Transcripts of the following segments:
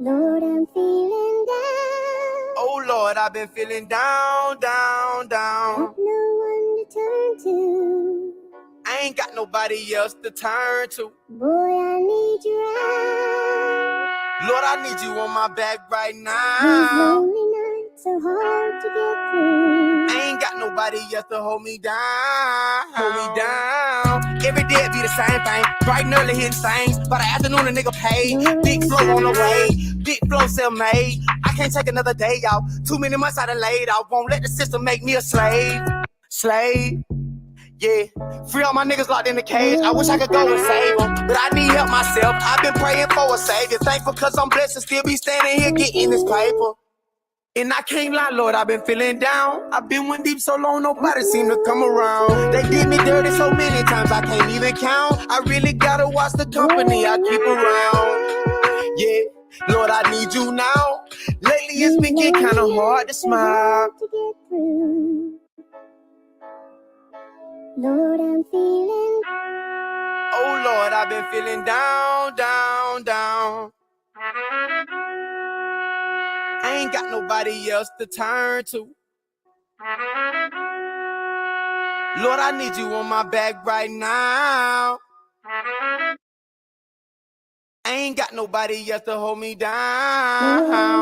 Lord, I'm feeling down. Oh Lord, I've been feeling down. Got no one to turn to. I ain't got nobody else to turn to. Boy, I need you right. Lord, I need you on my back right These now. lonely nights are hard to get through. I ain't got nobody else to hold me down. Hold me down. Every day it be the same thing. Bright and early hitting things. By the afternoon a nigga paid. Big flow on the way. Big flow self-made. I can't take another day out. Too many months I done laid out. Won't let the system make me a slave. Slave. Yeah, free all my niggas locked in the cage. I wish I could go and save them, but I need help myself. I've been praying for a savior. Thankful cause I'm blessed and still be standing here getting this paper. And I can't lie, Lord, I've been feeling down. I've been one deep so long, nobody seem to come around. They did me dirty so many times, I can't even count. I really gotta watch the company I keep around. Yeah, Lord, I need you now. Lately it's been getting kinda hard to smile. Lord, I'm feeling. Oh Lord, I've been feeling down. I ain't got nobody else to turn to. Lord, I need you on my back right now. I ain't got nobody else to hold me down.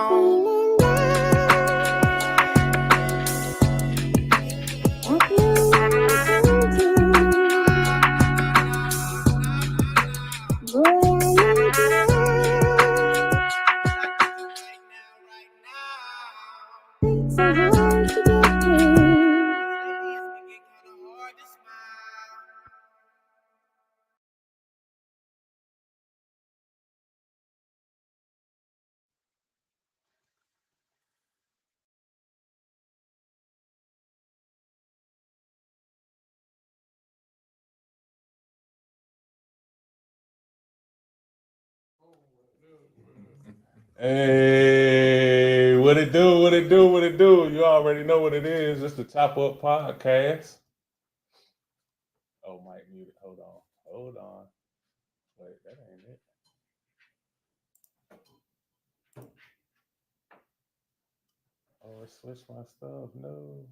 Hey, what it do? What it do? What it do? You already know what it is. It's the Top Up Podcast. Oh, Mike muted. Hold on. Wait, that ain't it. Oh, it switched my stuff. No.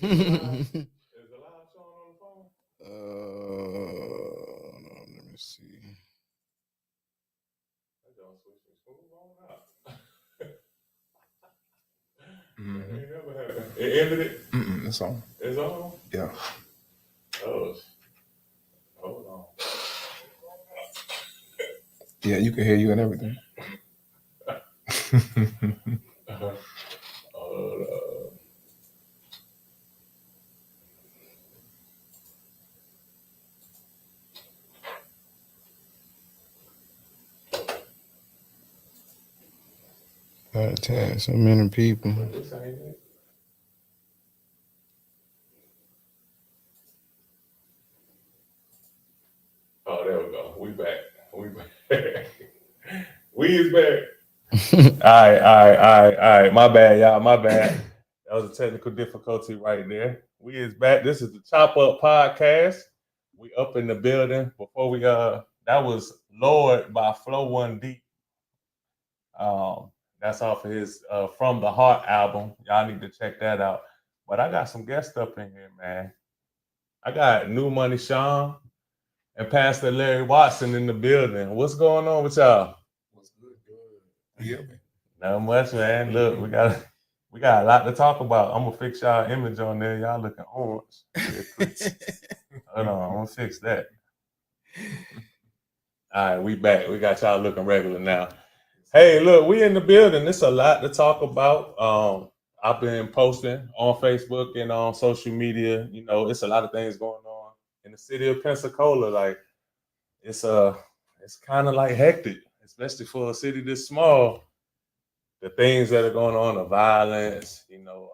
Is the live showing on the phone? Let me see. That don't switch me smooth on out. Mm-hmm. That ain't never happened. It ended it? It's on. It's on? Yeah. Oh, hold on. Yeah, you can hear you and everything. Hold on. Gotta tag so many people. This ain't it. Oh, there we go. We back. We is back. All right. My bad, y'all. My bad. That was a technical difficulty right there. We is back. This is the Chop Up Podcast. We up in the building. Before we that was Lord by Flow One Deep. That's off of his From the Heart album. Y'all need to check that out. But I got some guests up in here, man. I got Newmoney Shun and Pastor Larry Watson in the building. What's going on with y'all? What's good? Yeah, man. Not much, man. Look, we got a lot to talk about. I'm gonna fix y'all image on there. Y'all looking orange. Hold on, I'm gonna fix that. All right, we back. We got y'all looking regular now. Hey, look, we in the building. It's a lot to talk about. I've been posting on Facebook and on social media. You know, it's a lot of things going on in the city of Pensacola. Like, it's kind of like hectic, especially for a city this small. The things that are going on, the violence, you know,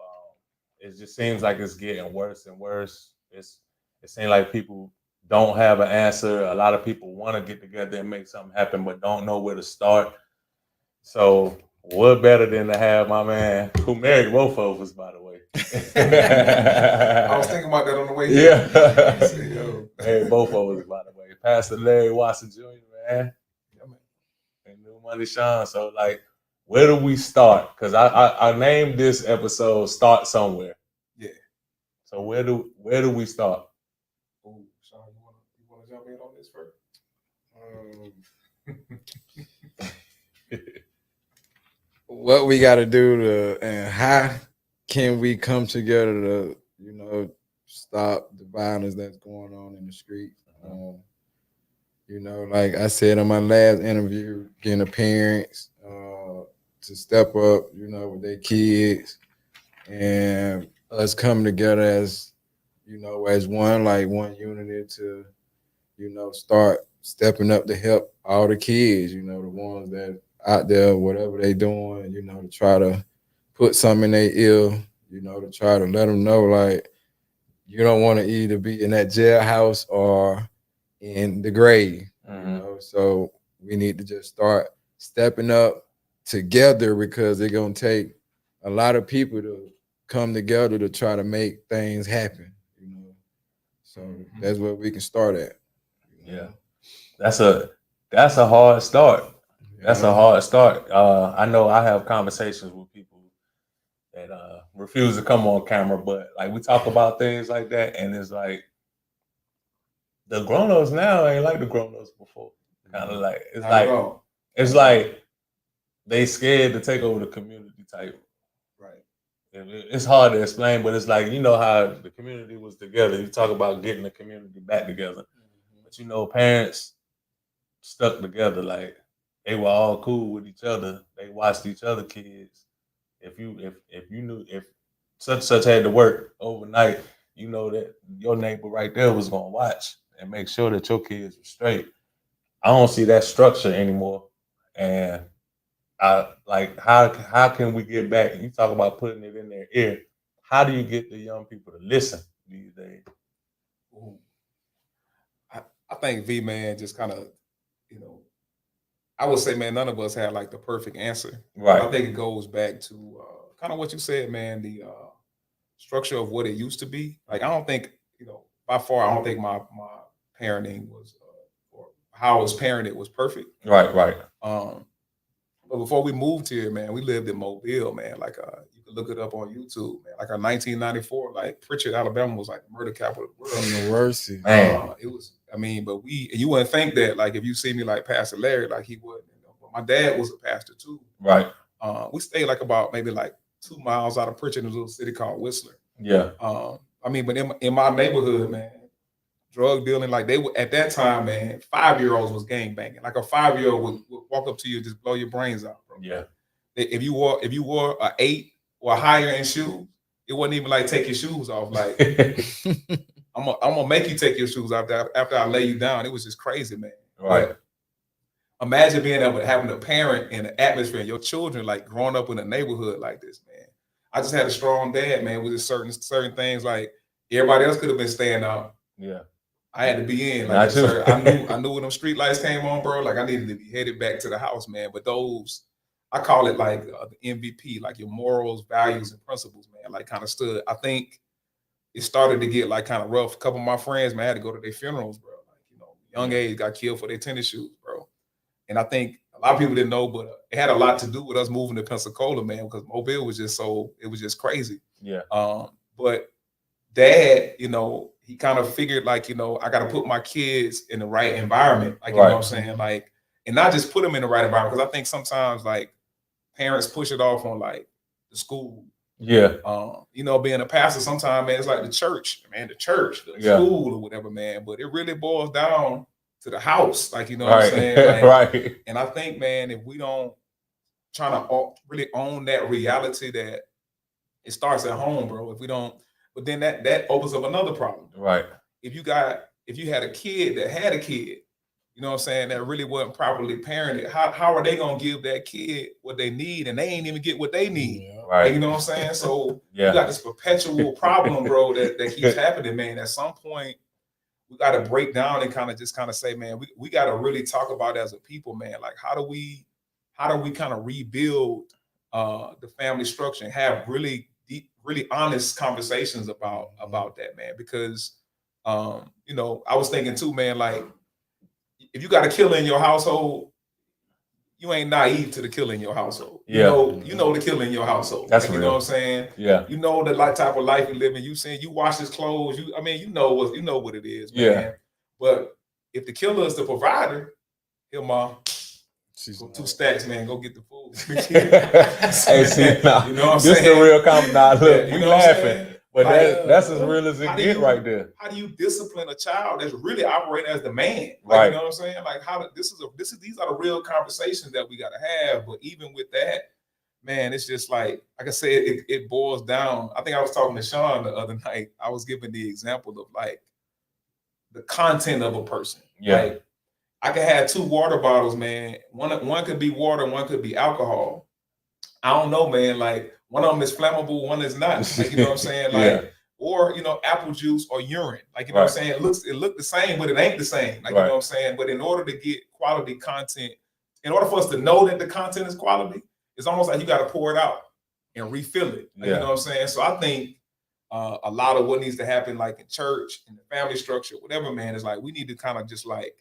it just seems like it's getting worse and worse. It seems like people don't have an answer. A lot of people want to get together and make something happen, but don't know where to start. So what better than to have my man, who married both of us, by the way, I was thinking about that on the way here. Yeah. I said, yo. Hey, both of us, by the way. Pastor Larry Watson Jr., man. Yeah, man. And Newmoney Shun. So, like, where do we start? Because I named this episode "Start Somewhere." Yeah. So where do we start? Ooh, Sean, you wanna jump in on this first? What we got to do to, and how can we come together to, stop the violence that's going on in the street? Like I said in my last interview, getting the parents to step up, with their kids, and us coming together as, as one, like one unity to, start stepping up to help all the kids, the ones that out there, whatever they doing, to try to put something in their ear, to try to let them know, like, you don't want to either be in that jailhouse or in the grave, So we need to just start stepping up together, because they're going to take a lot of people to come together to try to make things happen, So that's where we can start at. Yeah. That's a hard start. That's a hard start. I know I have conversations with people that refuse to come on camera, but like we talk about things like that, and it's like the grown-ups now ain't like the grown-ups before. Kind of like it's like they scared to take over the community type. Right. It's hard to explain, but it's like, you know how the community was together. You talk about getting the community back together, but parents stuck together, like they were all cool with each other. They watched each other kids. If you knew if such had to work overnight, you know that your neighbor right there was gonna watch and make sure that your kids were straight. I don't see that structure anymore, and I like how can we get back? You talk about putting it in their ear. How do you get the young people to listen these days? Ooh. I think V man just kind of, I would say, man, none of us had like the perfect answer. Right. But I think it goes back to kind of what you said, man, the structure of what it used to be. Like, I don't think, by far, I don't think my parenting was, or how I was parented was perfect. Right. But before we moved here, man, we lived in Mobile, man. Like, you can look it up on YouTube, man. Like, our 1994, like Pritchard, Alabama was like the murder capital of the world. University. It was, but you wouldn't think that, like, if you see me like Pastor Larry, like he would. But my dad was a pastor too. Right. We stayed like about maybe like 2 miles out of Pritchard in a little city called Whistler. Yeah. But in my neighborhood, man, drug dealing, like they would at that time, man, 5-year-olds was gang banging. Like a 5-year-old would walk up to you and just blow your brains out, bro. Yeah. If you wore a 8 or higher in shoes, it wasn't even like take your shoes off. Like I'm gonna make you take your shoes off after I lay you down. It was just crazy, man. Right. But imagine being able to having a parent in the atmosphere, your children like growing up in a neighborhood like this, man. I just had a strong dad, man, with certain things. Like everybody else could have been staying out. Yeah. I had to be in. Like I knew when them street lights came on, bro. Like I needed to be headed back to the house, man. But those, I call it like the MVP, like your morals, values, and principles, man. Like kind of stood. I think it started to get like kind of rough. A couple of my friends, man, I had to go to their funerals, bro. Like young age got killed for their tennis shoes, bro. And I think a lot of people didn't know, but it had a lot to do with us moving to Pensacola, man, because Mobile was just crazy. Yeah. But dad, he kind of figured like, I got to put my kids in the right environment. Like, you know what I'm saying? Like, and not just put them in the right environment. Because I think sometimes like parents push it off on like the school. Yeah. Being a pastor sometimes, man, it's like the church, the school or whatever, man. But it really boils down to the house. Like, you know what I'm saying? Like, right. And I think, man, if we don't try to really own that reality that it starts at home, bro. If we don't, but then that opens up another problem. Right. If you had a kid that had a kid, you know what I'm saying, that really wasn't properly parented, how are they gonna give that kid what they need and they ain't even get what they need? Yeah. Right. Like, you know what I'm saying? So you got this perpetual problem, bro, that keeps happening, man. At some point, we got to break down and kind of say, man, we got to really talk about as a people, man. Like, how do we kind of rebuild the family structure and have really really honest conversations about that, man. Because you know, I was thinking too, man, like if you got a killer in your household, you ain't naive to the killer in your household. Yeah. You know the killer in your household. That's like, real. You know what I'm saying? Yeah. You know the type of life you live in. You saying you wash his clothes. You know what it is, man. Yeah. But if the killer is the provider, here, mom, She's 2 stacks, man. Go get the food. Hey, see, nah, you know what I'm this saying? the real comment. Nah, look, You we know what I'm laughing, saying? but Like, that's as real as it how do get you- right there. How do you discipline a child that's really operating as the man? Like, Right. You know what I'm saying? Like these are the real conversations that we gotta have. But even with that, man, it's just like I said, it boils down. I think I was talking to Shun the other night. I was giving the example of like the content of a person. Yeah. Like I could have 2 water bottles, man. One could be water, one could be alcohol. I don't know, man. Like one of them is flammable, one is not. Like, you know what I'm saying? Like, Yeah. or apple juice or urine. Like, you know what I'm saying? It look the same, but it ain't the same. Like, you know what I'm saying? But in order to get quality content, in order for us to know that the content is quality, it's almost like you got to pour it out and refill it. Like, You know what I'm saying? So I think a lot of what needs to happen, like in church, in the family structure, whatever, man, is like we need to kind of just like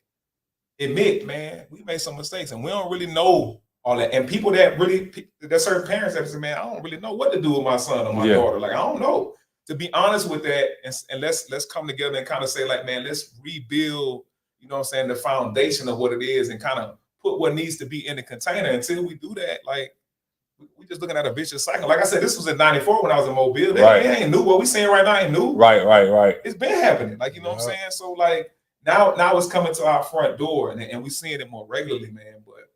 admit, man, we made some mistakes and we don't really know all that. And people that really, there's certain parents that say, man, I don't really know what to do with my son or my daughter. Like, I don't know. To be honest with that, and let's come together and kind of say, like, man, let's rebuild, you know what I'm saying, the foundation of what it is and kind of put what needs to be in the container. Until we do that, like, we just looking at a vicious cycle. Like I said, this was in '94 when I was in Mobile. They ain't new. What we saying right now ain't new. Right. It's been happening. Like, you know what I'm saying? So, like, now it's coming to our front door, and we're seeing it more regularly, man. But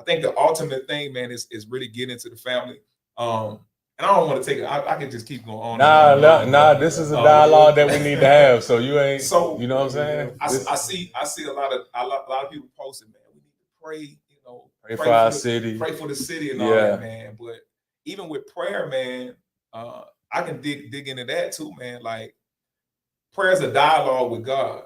I think the ultimate thing, man, is really getting into the family. And I don't want to take it. I can just keep going on. Nah. This is a dialogue that we need to have. So you ain't. So you know what I'm saying? I see a lot of people posting, man. We need to pray. Pray for our city. Pray for the city and all that, man. But even with prayer, man, I can dig into that too, man. Like prayer is a dialogue with God.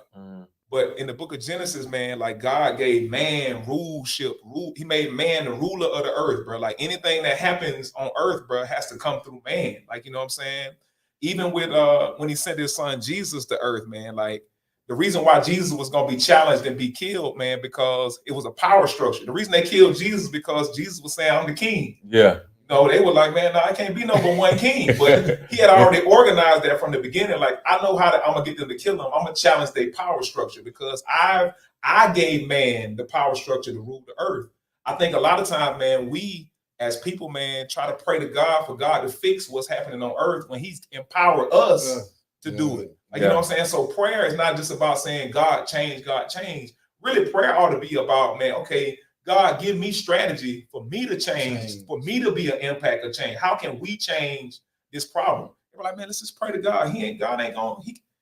But in the book of Genesis, man, like God gave man ruleship. He made man the ruler of the earth, bro. Like anything that happens on earth, bro, has to come through man. Like, you know what I'm saying? Even with when he sent his son Jesus to earth, man, like the reason why Jesus was going to be challenged and be killed, man, because it was a power structure. The reason they killed Jesus because Jesus was saying, I'm the king. Yeah. No, they were like, man, no, I can't be number one king. But he had already organized that from the beginning. Like, I know I'm gonna get them to kill them. I'm gonna challenge their power structure because I gave man the power structure to rule the earth. I think a lot of times, man, we as people, man, try to pray to God for God to fix what's happening on earth when He's empowered us to do it. Like, you know what I'm saying? So prayer is not just about saying God change, God change. Really, prayer ought to be about, man, okay, God, give me strategy for me to change, for me to be an impact of change. How can we change this problem? They're like, man, let's just pray to God. God ain't gonna,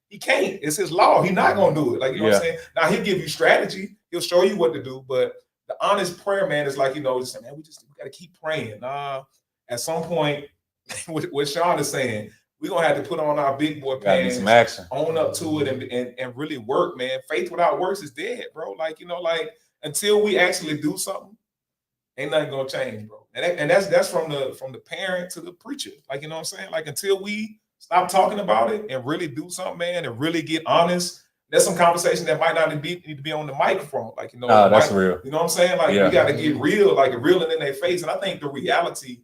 he can't. It's his law. He's not gonna do it. Like, you know what I'm saying? Now he'll give you strategy, he'll show you what to do, but the honest prayer, man, is like, just say, man, we gotta keep praying. At some point, what Shun is saying, we're gonna have to put on our big boy pants, some action, own up to it, and really work, man. Faith without works is dead, bro. Like, until we actually do something, ain't nothing gonna change, bro. And that's from the parent to the preacher. Like, you know what I'm saying? Like, until we stop talking about it and really do something, man, and really get honest, there's some conversation that might not need to be on the microphone. Like, that's real. You know what I'm saying? Like, we gotta get real, like reeling in their face. And I think the reality,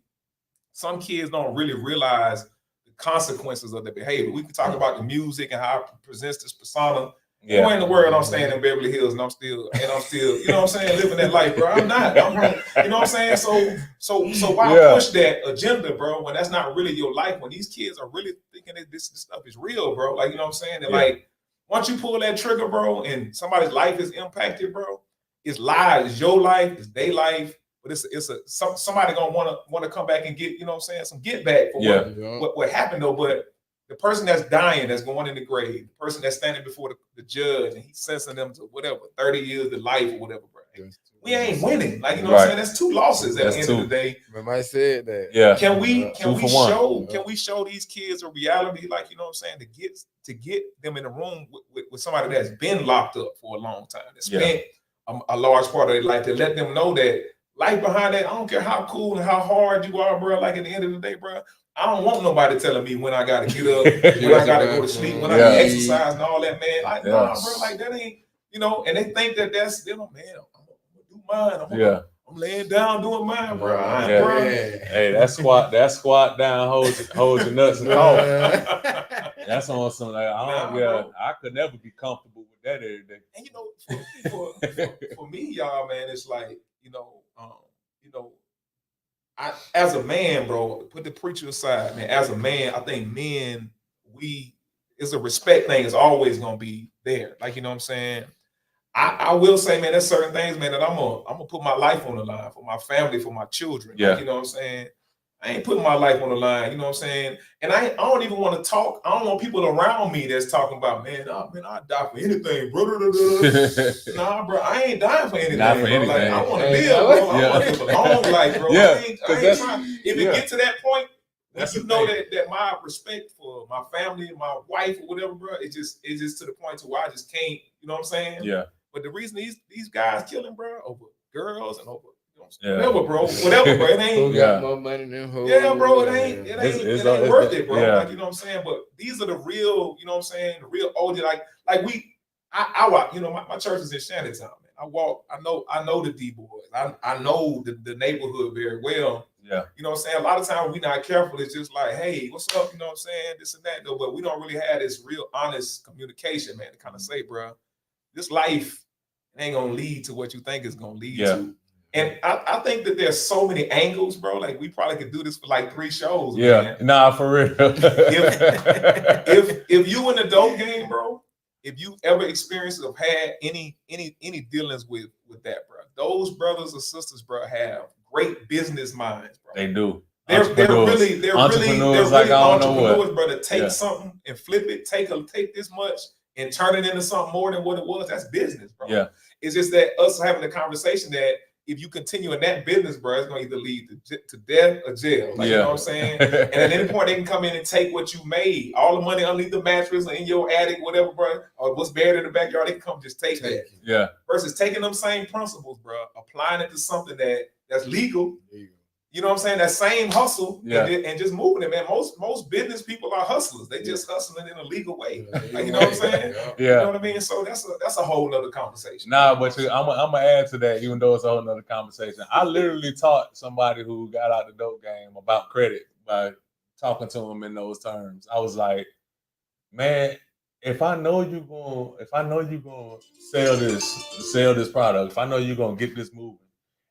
some kids don't really realize the consequences of their behavior. We can talk about the music and how it presents this persona. Where in the world I'm staying in Beverly Hills and I'm still, you know what I'm saying, living that life, bro. I'm not. You know what I'm saying? So why push that agenda, bro, when that's not really your life, when these kids are really thinking that this stuff is real, bro. Like, you know what I'm saying? And like, once you pull that trigger, bro, and somebody's life is impacted, bro, it's lives, it's your life, it's their life, but somebody gonna wanna come back and get, you know what I'm saying, some get back for what happened though. But the person that's dying, that's going in the grave, the person that's standing before the judge and he's sentencing them to whatever, 30 years to life or whatever, bro. We ain't winning. Like, you know what I'm saying? That's 2 losses at the end of the day. Remember I said that. Yeah. Can we show these kids a reality, like, you know what I'm saying, to get them in the room with somebody that's been locked up for a long time, that spent a large part of their life, to let them know that life behind that, I don't care how cool and how hard you are, bro, like at the end of the day, bro, I don't want nobody telling me when I gotta get up, when I gotta go to sleep, when I gotta exercise and all that, man. Like, nah, bro, like that ain't, you know. And they think that that's, you know, man, I'm gonna do mine. I'm laying down doing mine, bro. Bro. Hey, that squat down, hold your nuts and cough. That's on some like I could never be comfortable with that every day. And you know, for me, y'all, man, it's like, you know, I as a man, bro, put the preacher aside, man. As a man, I think men, it's a respect thing. It's always gonna be there. Like, you know what I'm saying? I will say, man, there's certain things, man, that I'm gonna put my life on the line for my family, for my children. Yeah. Like, you know what I'm saying? I ain't putting my life on the line, you know what I'm saying? And I don't even want to talk. I don't want people around me that's talking about, man, I'd die for anything, bro. Nah, bro, I ain't dying for anything. Not for anything. Like, I want to live, bro. I want to live a long life, bro. Yeah, I ain't trying. If it get to that point, you know that my respect for my family, my wife, or whatever, bro, it's just to the point to where I just can't, you know what I'm saying? Yeah. But the reason these guys killing, bro, over girls and over whatever, bro, it ain't. Who got more money than who? Yeah, bro, it ain't worth it, bro. Yeah. Like, you know what I'm saying? But these are the real, you know what I'm saying, the real OG. Like I walk, you know, my church is in Shantytown, man. I know the D boys. I know the neighborhood very well. Yeah. You know what I'm saying? A lot of times we not careful. It's just like, hey, what's up? You know what I'm saying? This and that, though. But we don't really have this real honest communication, man, to kind of say, bro, this life ain't gonna lead to what you think it's gonna lead to. And I think that there's so many angles, bro. Like, we probably could do this for like 3 shows. Yeah, man. nah, for real. if you in the dope game, bro, if you ever experienced or had any dealings with that, bro, those brothers or sisters, bro, have great business minds, bro. They do. They're really entrepreneurs, bro. To take something and flip it, take this much and turn it into something more than what it was. That's business, bro. Yeah. It's just that us having a conversation that if you continue in that business, bro, it's gonna either lead to death or jail. Like, you know what I'm saying? And at any point, they can come in and take what you made, all the money underneath the mattress or in your attic, whatever, bro, or what's buried in the backyard. They can come just take that. Yeah. Versus taking them same principles, bro, applying it to something that's legal. You know what I'm saying? That same hustle and just moving it, man. Most business people are hustlers. They just hustling in a legal way. Like, you know what I'm saying? Yeah. You know what I mean? So that's a whole nother conversation. Nah, but I'm gonna add to that, even though it's a whole nother conversation. I literally taught somebody who got out the dope game about credit by talking to him in those terms. I was like, man, if I know you're gonna sell this product, if I know you're gonna get this moving,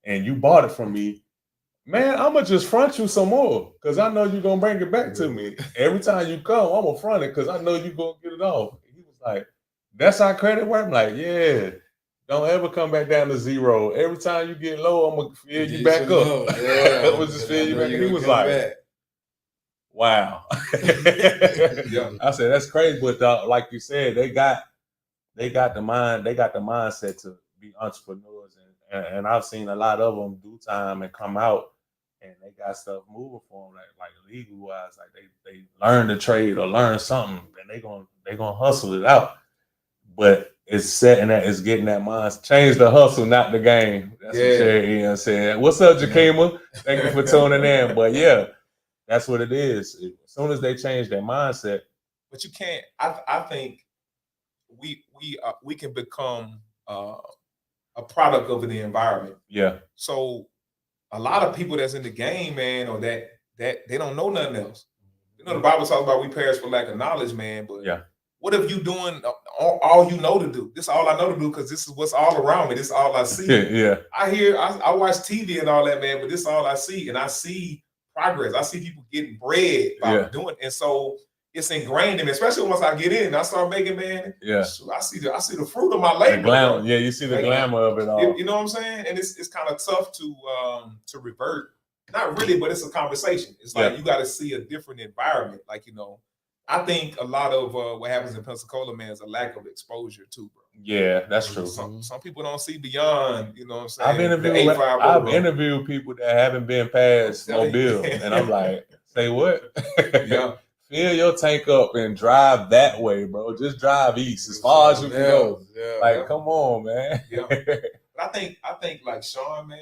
and you bought it from me, man, I'm gonna just front you some more because I know you're gonna bring it back to me. Every time you come, I'm gonna front it because I know you're gonna get it off. He was like, that's how credit work? I'm like, yeah. Don't ever come back down to zero. Every time you get low, I'm gonna fill you back up. Yeah. I'm gonna just fill you back. And he was like, wow. I said, that's crazy. But like you said, they got the mindset to be entrepreneurs, and I've seen a lot of them do time and come out. And they got stuff moving for them, like legal wise, like they learn the trade or learn something, and they gonna hustle it out. But it's setting that, it's getting that mind. Change the hustle, not the game. That's what Terry Ian said. What's up, Jakima? Thank you for tuning in. But yeah, that's what it is. As soon as they change their mindset, but you can't. I think we can become a product of the environment. Yeah. So a lot of people that's in the game, man, or that they don't know nothing else. You know, the Bible talks about we perish for lack of knowledge, man. But what if you doing all you know to do? This is all I know to do because this is what's all around me. This is all I see. I watch TV and all that, man, but this is all I see. And I see progress. I see people getting bread by doing it. And so it's ingrained in me, especially once I get in and I start making, man. I see the fruit of my labor. You see the glamour of it all. You know what I'm saying? And it's kind of tough to revert. Not really, but it's a conversation. It's like you got to see a different environment. Like, you know, I think a lot of what happens in Pensacola, man, is a lack of exposure too, bro. Yeah, that's true. Some people don't see beyond, you know what I'm saying? I've interviewed people that haven't been past Mobile, and I'm like, say what? Fill your tank up and drive that way, bro. Just drive east as far as you can go. Come on, man. But I think like Shun, man,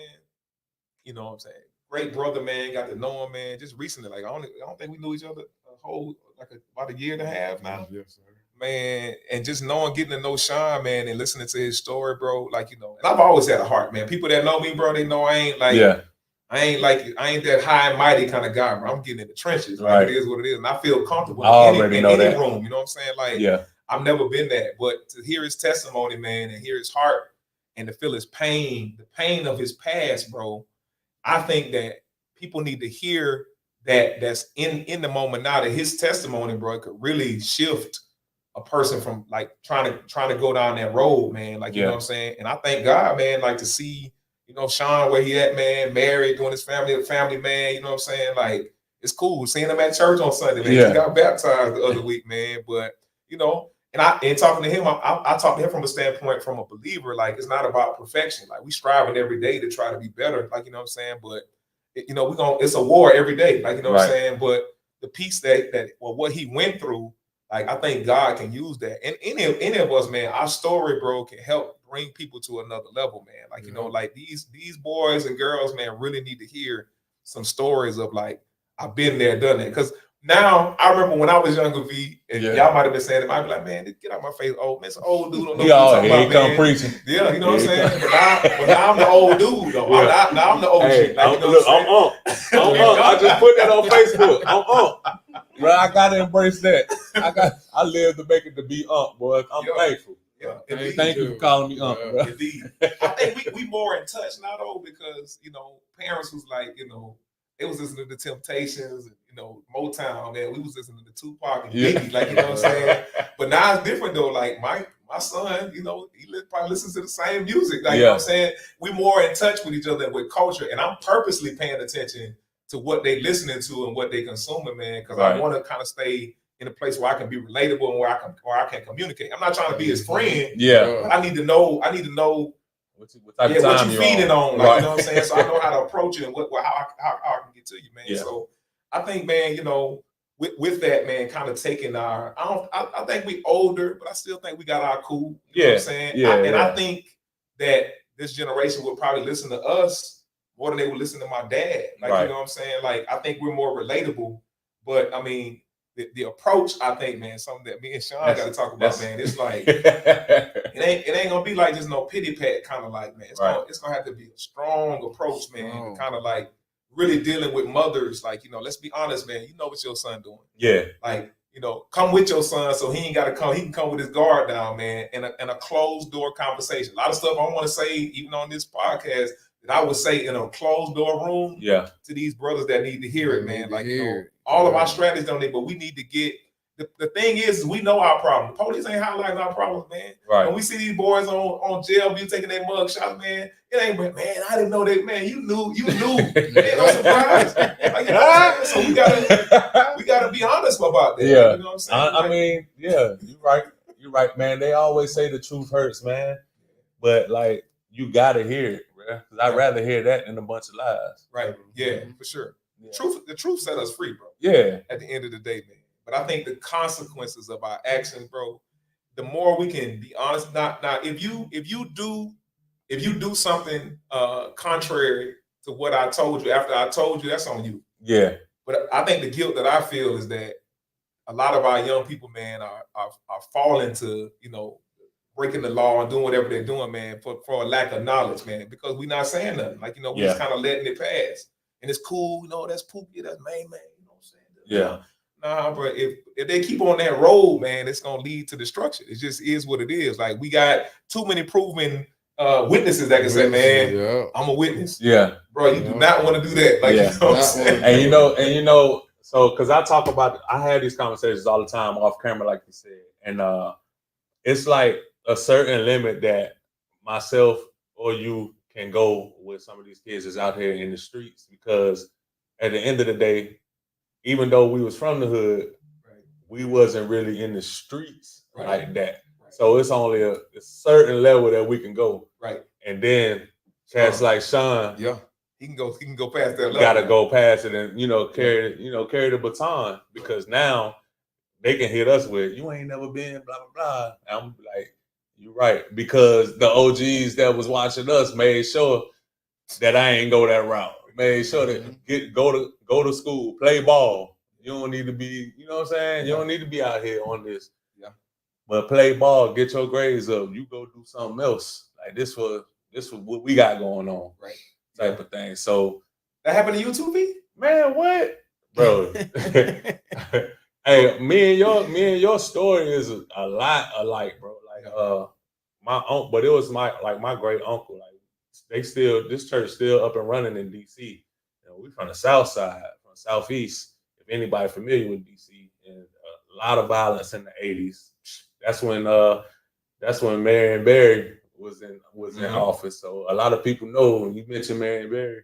you know what I'm saying? great brother, man. Got to know him, man. Just recently, like I don't think we knew each other about a year and a half now. Yes, sir. Man, and just getting to know Shun, man, and listening to his story, bro. Like, and I've always had a heart, man. People that know me, bro, they know I ain't that high and mighty kind of guy, bro. I'm getting in the trenches. Like, Right. it is what it is. And I feel comfortable I in already any know that. room. You know what I'm saying? Like, Yeah. I've never been that. But to hear his testimony, man, and hear his heart and to feel his pain, the pain of his past, bro, I think that people need to hear that's in the moment now, that his testimony, bro, could really shift a person from like trying to go down that road, man. Like, you know what I'm saying? And I thank God, man, like to see, Shun where he at, man, married, doing his family, man, you know what I'm saying? Like, it's cool seeing him at church on Sunday, man. He got baptized the other week, man. But, and talking to him, I talk to him from a standpoint from a believer, like it's not about perfection. Like we striving every day to try to be better, like, you know what I'm saying? But it's a war every day, like, you know what I'm saying? But the piece that what he went through, like, I think God can use that. And any of us, man, our story, bro, can help bring people to another level, man. Like, like these boys and girls, man, really need to hear some stories of like, I've been there, done that. Because now I remember when I was younger, V, and y'all might have been saying it, I might be like, man, get out my face, old man, it's an old dude. Don't know what I'm talking about, man. Preaching. Yeah, you know what I'm saying? But now I'm the old dude, though. Yeah. I'm the OG. Hey, like, I'm up. I just put that on Facebook. I'm up. Bro, I gotta embrace that. I live to make it to be up, boy. I'm thankful. Yeah, thank you for calling me up, bro. Indeed. I think we more in touch now, though, because parents was like, they was listening to Temptations and Motown, man. We was listening to Tupac and Biggie, like, you know what I'm saying? But now it's different though. Like my son, he probably listens to the same music. Like, you know what I'm saying? We more in touch with each other with culture, and I'm purposely paying attention to what they listening to and what they consuming, man, because I want to kind of stay in a place where I can be relatable and where I can communicate. I'm not trying to be his friend. Yeah. But I need to know what you feeding on, like, you know what I'm saying? So I know how to approach it and how I can get to you, man. Yeah. So I think, man, with that, man, kind of taking I think we older, but I still think we got our cool. You know what I'm saying? Yeah. I think that this generation will probably listen to us more than they would listen to my dad. Like, you know what I'm saying? Like, I think we're more relatable. But I mean, the approach, I think, man, something that me and Shun got to talk about, man. It's like it ain't gonna be like just no pity pat kind of like, man. It's gonna have to be a strong approach, man. Kind of like really dealing with mothers, like, let's be honest, man. You know what your son doing. Yeah. Like, come with your son so he ain't got to come. He can come with his guard down, man, in a closed door conversation. A lot of stuff I want to say, even on this podcast, that I would say in a closed door room to these brothers that need to hear it, man. Like, all of our strategies don't need, but we need to get the thing is we know our problem. The police ain't highlighting our problems, man. Right. When we see these boys on jail view taking their mug shots, man, it ain't, man, I didn't know that, man. You knew. Ain't no surprise. Like, you know what I'm saying? So we gotta be honest about that. Yeah. You know what I'm saying? I mean, yeah, you're right, man. They always say the truth hurts, man. But like, you gotta hear it, bro. Because I'd rather hear that than a bunch of lies. Right. Yeah, for sure. Yeah. The truth set us free, bro. Yeah. At the end of the day, man. But I think the consequences of our actions, bro, the more we can be honest. Now, if you do something contrary to what I told you after I told you, that's on you. Yeah. But I think the guilt that I feel is that a lot of our young people, man, are falling to, breaking the law and doing whatever they're doing, man, for a lack of knowledge, man, because we're not saying nothing. Like, we just kind of letting it pass. And it's cool, that's poopy, that's man, you know what I'm saying? Yeah. Nah, bro, if they keep on that road, man, it's gonna lead to destruction. It just is what it is. Like, we got too many proven witnesses that can say, man, I'm a witness. Yeah. Bro, you do not want to do that. Like, you know what I'm saying? And so because I have these conversations all the time off camera, like you said. And it's like a certain limit that myself or you can go with some of these kids that's out here in the streets, because at the end of the day, even though we was from the hood, we wasn't really in the streets like that. Right. So it's only a certain level that we can go. Right. And then cats like Shun, he can go past that level. Gotta go past it and carry the baton, because now they can hit us with, you ain't never been blah blah blah. And I'm like, you're right, because the OGs that was watching us made sure that I ain't go that route. made sure that go to school, play ball. You don't need to be, you know what I'm saying? You don't need to be out here on this. Yeah. But play ball, get your grades up. You go do something else. Like this was what we got going on. Right. Type of thing. So that happened to you too, B? Man, what? Bro. Hey, me and your story is a lot alike, bro. Like my uncle, but it was my great uncle. Like this church still up and running in DC. You know, we from the south side, from the southeast. If anybody familiar with DC, and a lot of violence in the 80s. That's when Marion Barry was in office. So a lot of people know when you mention Marion Barry,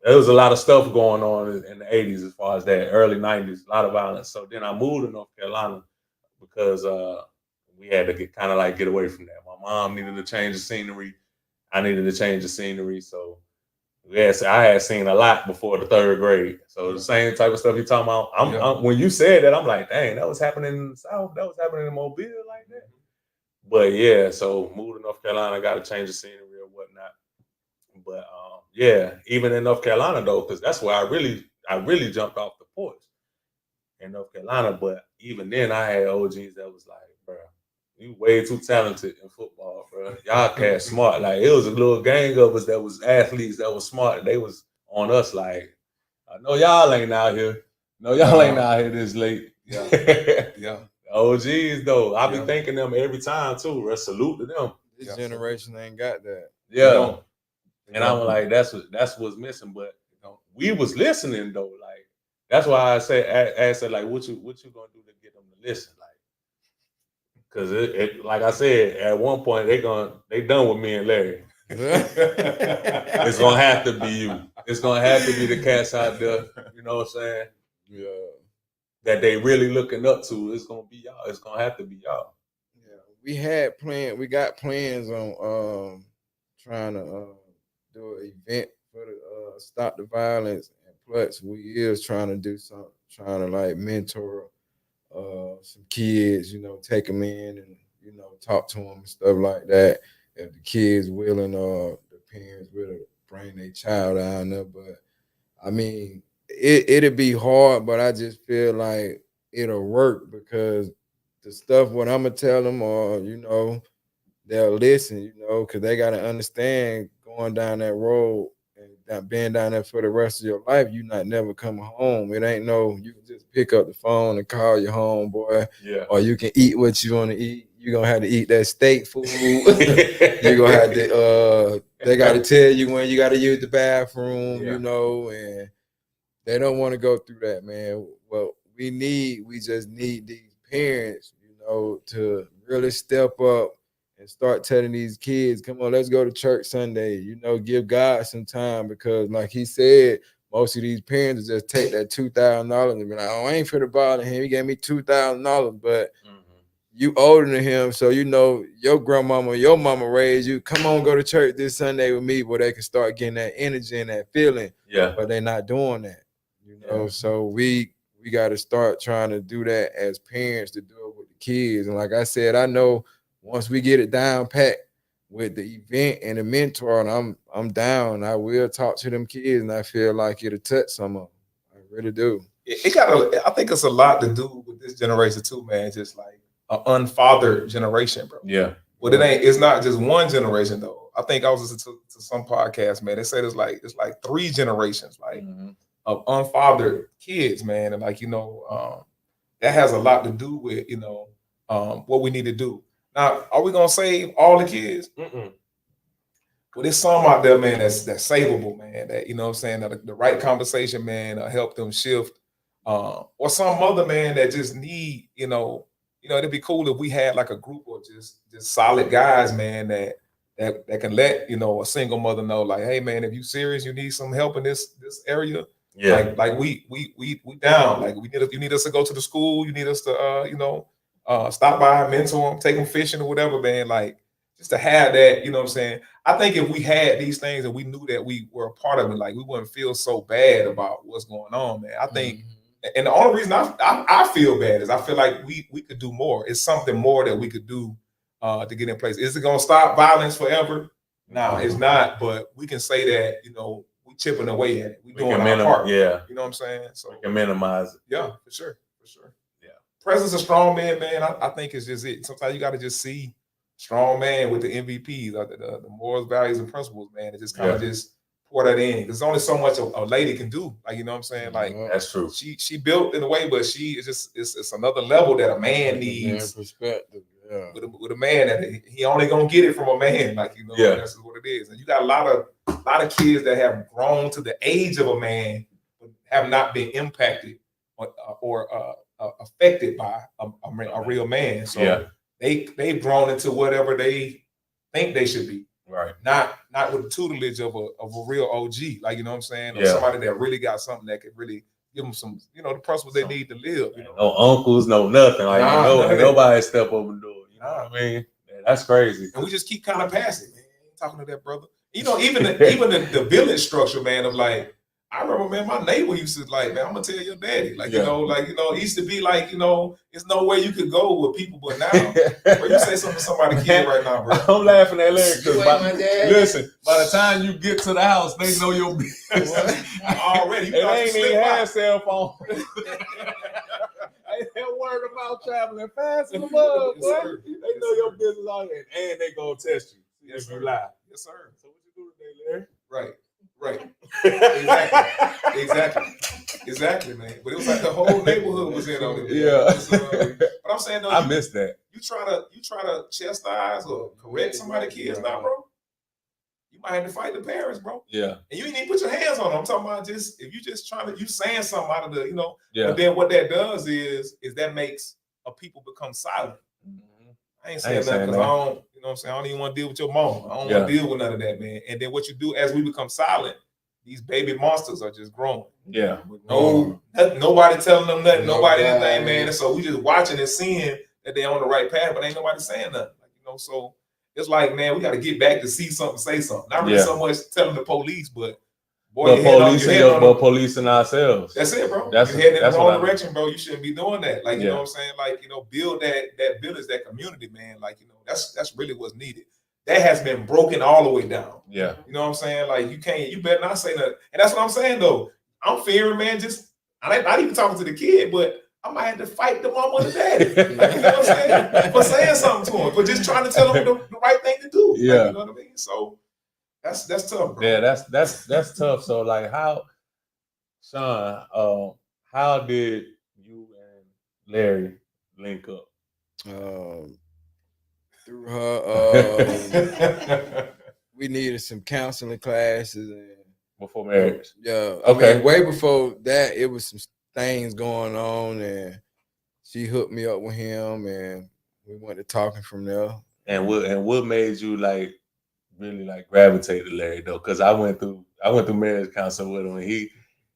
there was a lot of stuff going on in the 80s as far as that, early 90s, a lot of violence. So then I moved to North Carolina because we had to get away from that. My mom needed to change the scenery. I needed to change the scenery. So yes, I had seen a lot before the 3rd grade. So the same type of stuff you're talking about. I'm when you said that, I'm like, dang, that was happening in the South. That was happening in Mobile like that. But yeah, so moved to North Carolina, got to change the scenery or whatnot. But yeah, even in North Carolina though, because that's where I really jumped off the porch in North Carolina. But even then, I had OGs that was like, bro, you way too talented in football, bro. Y'all cats smart. Like it was a little gang of us that was athletes that was smart. They was on us like, I know y'all ain't out here. No, y'all ain't out here this late. Yeah, yeah. OGs though, I be thanking them every time too. Bro. Salute to them. This generation ain't got that. Yeah. And I'm like, that's what's missing. But we was listening though. Like that's why I said like, what you gonna do to get them to listen? Like, because it like I said, at one point they done with me and Larry. It's gonna have to be you. It's gonna have to be the cats out there. You know what I'm saying? Yeah. That they really looking up to. It's gonna be y'all. It's gonna have to be y'all. Yeah, we got plans on trying to do an event for the stop the violence, and plus we is trying to do something, trying to like mentor some kids, you know, take them in and you know talk to them and stuff like that. If the kids willing or the parents will bring their child down there, but I mean it'll be hard, but I just feel like it'll work because the stuff what I'm gonna tell them, or you know, they'll listen, you know, because they gotta understand going down that road and being down there for the rest of your life, you not never coming home. It ain't no you can just pick up the phone and call your homeboy, or you can eat what you want to eat. You're gonna have to eat that steak food. You're gonna have to they gotta tell you when you gotta use the bathroom, you know, and they don't want to go through that, man. Well, we just need these parents, you know, to really step up and start telling these kids, come on, let's go to church Sunday, you know, give God some time, because like he said, most of these parents just take that $2,000 and be like, oh, I ain't for the bother him. He gave me $2,000, but you older than him, so you know your grandmama, your mama raised you. Come on, go to church this Sunday with me, where they can start getting that energy and that feeling. Yeah, but they're not doing that, you know. So we got to start trying to do that as parents, to do it with the kids. And like I said, I know once we get it down pat with the event and the mentor, and I'm down, I will talk to them kids, and I feel like it'll touch some of them. I really do. I think it's a lot to do with this generation too, man. Just like an unfathered generation, bro. Yeah. But it's not just one generation though. I think I was listening to some podcast, man. They said it's like 3 generations, like of unfathered kids, man. And like, you know, that has a lot to do with, you know, what we need to do. Now, are we gonna save all the kids? Well, there's some out there, man, that's savable, man. That, you know what I'm saying, that the right conversation, man, help them shift. Or some other man that just need, you know, it'd be cool if we had like a group of just solid guys, man, that can let, you know, a single mother know, like, hey, man, if you serious, you need some help in this area. Yeah, like we down. Like you need us to go to the school. You need us to, you know, stop by, mentor them, take them fishing or whatever, man. Like just to have that, you know what I'm saying. I think if we had these things and we knew that we were a part of it, like we wouldn't feel so bad about what's going on, man. I think. And the only reason I feel bad is I feel like we could do more. It's something more that we could do to get in place. Is it going to stop violence forever? No, it's not. But we can say that, you know, we chipping away at it. We doing can our part. Yeah. You know what I'm saying? So we can minimize it. Yeah, for sure. Yeah. Presence of strong man, I think it's just it. Sometimes you got to just see strong man with the MVPs, the morals, values, and principles, man. It just kind of just pour that in. There's only so much a lady can do. Like, you know what I'm saying? Like, that's true. She built in a way, but it's another level that a man needs. Perspective. Yeah. With a man that he only gonna get it from a man, like, you know, that's what it is. And you got a lot of kids that have grown to the age of a man, but have not been impacted or affected by a real man. So they've grown into whatever they think they should be. Right. Not with the tutelage of a real OG, like, you know what I'm saying, or somebody that really got something that could really give them some, you know, the principles they need to live. You know, no uncles, no nothing. Like, nobody step over the door. You know what I mean? Man, that's crazy. And we just keep kind of passing, man. Talking to that brother. You know, even the village structure, man, of like, I remember, man, my neighbor used to like, man, I'm gonna tell your daddy. Like, you know, it used to be like, you know, it's no way you could go with people, but now, bro, you say something to somebody kid right now, bro. I'm laughing at Larry because listen, by the time you get to the house, they know your business. Already. They ain't even had cell phone. Ain't word about traveling fast in the mud, boy. They know your business all that, and they gonna test you. Yes, you lie. Yes, sir. So what you do today, Larry? Right. Exactly, man. But it was like the whole neighborhood was in on it. Yeah. But I'm saying, though, I missed that. You try to chastise or correct somebody's kids now, bro. You might have to fight the parents, bro. Yeah. And you ain't even put your hands on them. I'm talking about just if you just you saying something out of the, you know. Yeah. But then what that does is that makes a people become silent. I ain't saying that because I don't, you know what I'm saying? I don't even want to deal with your mom. I don't want to deal with none of that, man. And then what you do as we become silent, these baby monsters are just growing. Yeah. With nobody telling them nothing, nobody anything, man. And so we just watching and seeing that they're on the right path, but ain't nobody saying nothing. Like, you know, so it's like, man, we got to get back to see something, say something. Not really so much telling the police, but boy, policing ourselves. That's it, bro. You're heading in the wrong direction, bro. You shouldn't be doing that. Like, you know what I'm saying? Like, you know, build that village, that community, man. Like, you know, that's really what's needed. That has been broken all the way down. Yeah. You know what I'm saying? Like, you better not say that. And that's what I'm saying, though. I'm fearing, man, I'm not even talking to the kid, but I might have to fight the mom or the daddy. Like, you know what I'm saying? For saying something to him, for just trying to tell him the right thing to do. Yeah. Like, you know what I mean? So that's tough, bro. Yeah, that's tough. So, like, Shun, how did you and Larry link up? Through her, we needed some counseling classes and before marriage. Yeah, okay. I mean, way before that, it was some things going on, and she hooked me up with him, and we went to talking from there. And what made you like really like gravitate to Larry though? Because I went through marriage counseling with him, and he,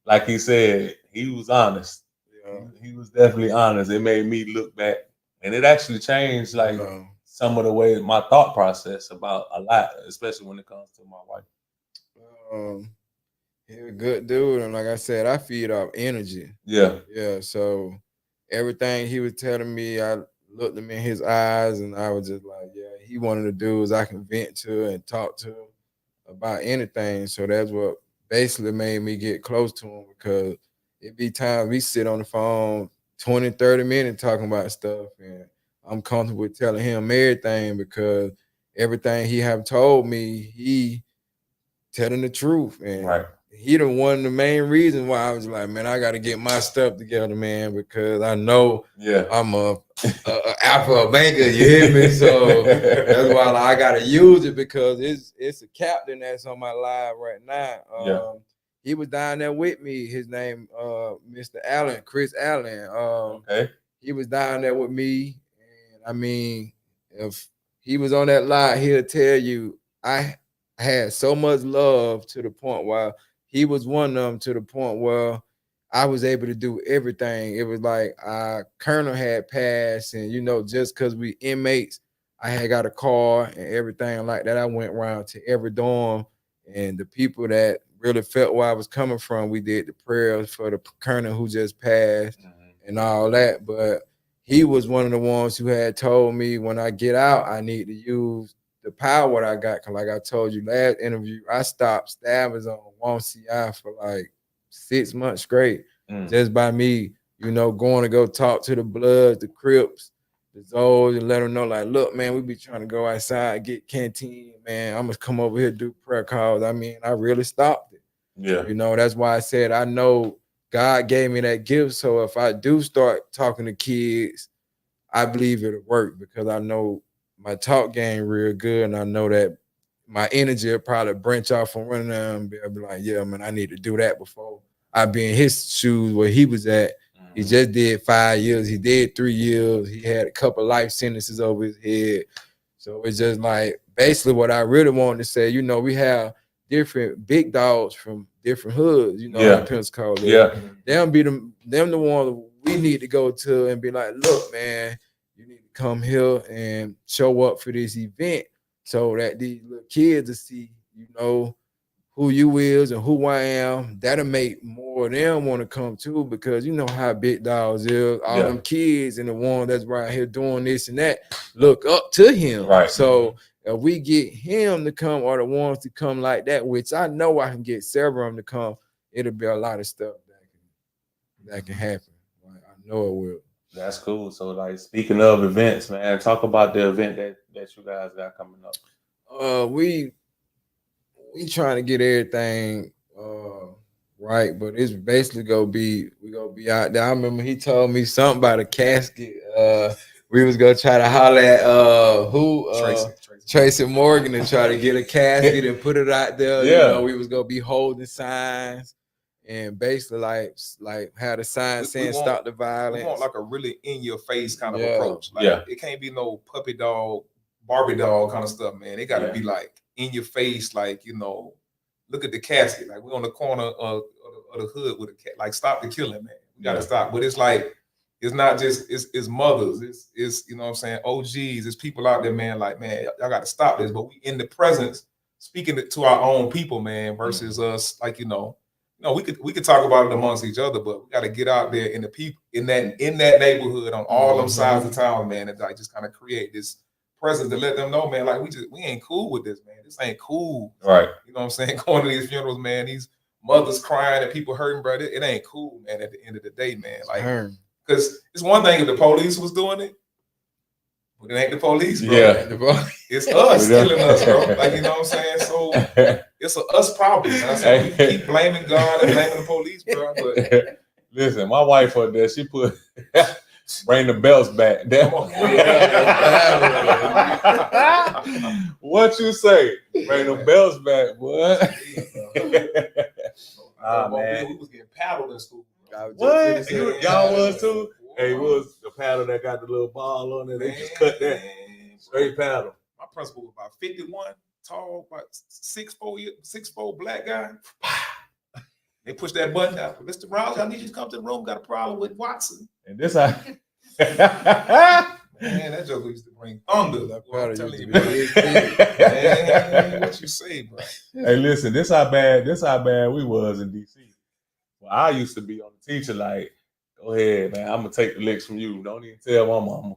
like he said, he was honest. Yeah. He was definitely honest. It made me look back, and it actually changed like some of the way my thought process about a lot, especially when it comes to my wife. He's a good dude, and like I said, I feed off energy. Yeah. So everything he was telling me, I looked him in his eyes, and I was just like, yeah, he one of the dudes I can vent to and talk to about anything. So that's what basically made me get close to him, because it be times we sit on the phone 20, 30 minutes talking about stuff, and I'm comfortable with telling him everything, because everything he have told me, he telling the truth. And he the one of the main reasons why I was like, man, I got to get my stuff together, man, because I know I'm a alpha banker, you hear me? So that's why I got to use it, because it's a captain that's on my live right now. He was down there with me. His name, Mr. Allen, Chris Allen. He was down there with me. And I mean, if he was on that live, he'll tell you, I had so much love to the point where he was one of them, to the point where I was able to do everything. It was like Colonel had passed, and, you know, just because we inmates, I had got a car and everything like that. I went around to every dorm, and the people that really felt where I was coming from, we did the prayers for the Colonel who just passed and all that. But he was one of the ones who had told me when I get out, I need to use the power I got, cause like I told you last interview, I stopped stabbers on 1CI for like 6 months straight, just by me, you know, going to go talk to the Bloods, the Crips, the Zoes, and let them know, like, look, man, we be trying to go outside, get canteen, man. I'm gonna come over here do prayer calls. I mean, I really stopped it. Yeah. You know, that's why I said I know God gave me that gift. So if I do start talking to kids, I believe it'll work because I know my talk game real good, and I know that my energy will probably branch off from running there and I'll be like, yeah, man, I need to do that before I be in his shoes where he was at. He just did 5 years. He did 3 years. He had a couple life sentences over his head. So it's just like basically what I really wanted to say, you know, we have different big dogs from different hoods, you know, in Pensacola. Yeah. Them the ones we need to go to and be like, look, man, you need to come here and show up for this event so that these little kids will see, you know, who you is and who I am. That'll make more of them want to come too, because you know how big dogs is. All them kids and the one that's right here doing this and that look up to him. Right. So if we get him to come, or the ones to come like that, which I know I can get several of them to come, it'll be a lot of stuff that can happen. Like, I know it will. That's cool. So, like, speaking of events, man, talk about the event that you guys got coming up. We trying to get everything right, but it's basically we gonna be out there. I remember he told me something about a casket. We was gonna try to holler at Tracy Morgan and try to get a casket and put it out there. Yeah. You know, we was gonna be holding signs and basically like have a sign saying stop the violence. We want like a really in your face kind of approach. Like, it can't be no puppy dog, Barbie doll kind of stuff, man. It gotta be like in your face, like, you know, look at the casket. Like, we're on the corner of the hood with a cat. Like, stop the killing, man. We gotta stop. But it's like, it's not just it's mothers, it's you know what I'm saying, OGs, it's people out there, man, like, man, y'all gotta stop this. But we in the presence speaking to our own people, man, versus us, like, you know, we could talk about it amongst each other, but we gotta get out there in the people in that neighborhood on all them sides of town, man, and like just kind of create this presence to let them know, man, like we ain't cool with this, man. This ain't cool. Right. You know what I'm saying? Going to these funerals, man, these mothers crying and people hurting, bro. It ain't cool, man, at the end of the day, man. Like, because it's one thing if the police was doing it, but it ain't the police, bro. Yeah. It's us killing us, bro. Like, you know what I'm saying? So it's a us problem. So we keep blaming God and blaming the police, bro. But listen, my wife up there, she put bring the belts back. What you say? Bring the belts back, boy. Man. We was getting paddled in school. What? Y'all was too? Hey, it was the paddle that got the little ball on it. They just cut that straight paddle. My principal was about 51, tall, about 6'4", black guy. They pushed that button out. Mr. Rouse, I need you to come to the room. Got a problem with Watson. And this I man, that joke used to bring thunder. Like, I'm telling you, man, what you say, bro? Hey, listen, this how bad we was in DC. Well, I used to be on the teacher like, go ahead, man. I'm gonna take the licks from you. Don't even tell my mama.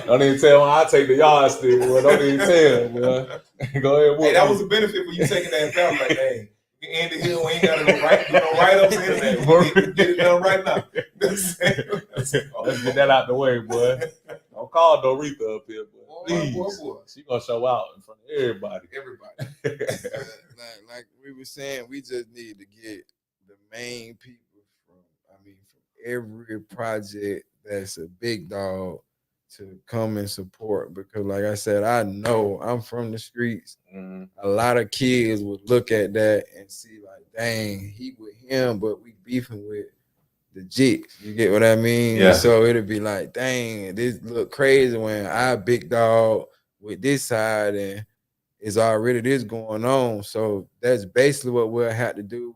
Don't even tell her I take the yardstick. Boy. Don't even tell, boy. Go ahead. Hey, that was a benefit for you taking that down. Like, hey, you can end it here. We ain't got to do no write-ups or anything. Get it done right now. Let's get that out the way, boy. Don't call Doretha up here, boy. Please. Boy. She gonna show out in front of everybody. Like we were saying, we just need to get the main people from every project that's a big dog to come and support, because like I said, I know I'm from the streets. A lot of kids would look at that and see like, dang, he with him, but we beefing with the jits. You get what I mean? Yeah. So it'd be like, dang, this look crazy when I big dog with this side and it's already this going on. So that's basically what we'll have to do.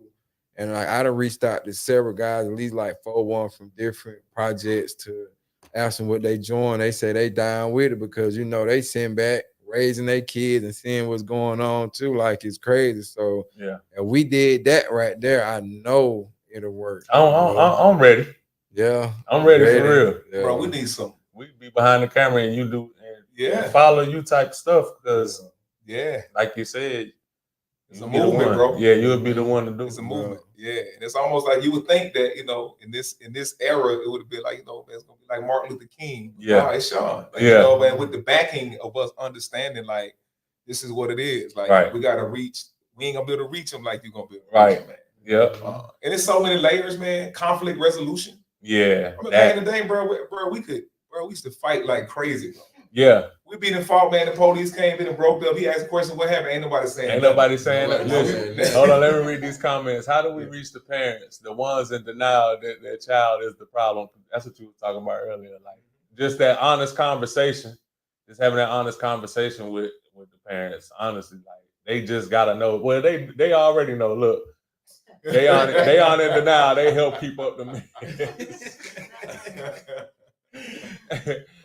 And like I done reached out to several guys, at least like 4-1 from different projects, to ask them what they join. They say they down with it because, you know, they send back raising their kids and seeing what's going on too. Like, it's crazy. So yeah, if we did that right there, I know it'll work. I'm ready. Yeah, I'm ready for real. Yeah. Bro, we need some. We be behind the camera and you do. follow you type stuff because Yeah. like you said, It's a movement, bro. Yeah, you'll be the one to do it. It's a movement. Yeah. And it's almost like you would think that, in this era, it would have been like, man, it's gonna be like Martin Luther King. Yeah. Nah, it's Shun. Like, man, with the backing of us understanding, like, this is what it is. Like, we gotta reach, we ain't gonna be able to reach them like you're gonna be able to reach them, man. Yeah. And it's so many layers, man. Conflict resolution. Yeah. I mean, back in the day, bro, we used to fight like crazy, bro. Yeah. We been in fault, man. The police came in and broke up. He asked a question, what happened? Ain't nobody saying that. Listen, hold on, let me read these comments. How do we reach the parents? The ones in denial that their child is the problem. That's what you were talking about earlier. Like, just that honest conversation, just having that honest conversation with the parents. Honestly, like, they just gotta know. Well, they already know. Look, they on in denial. They help keep up the mess.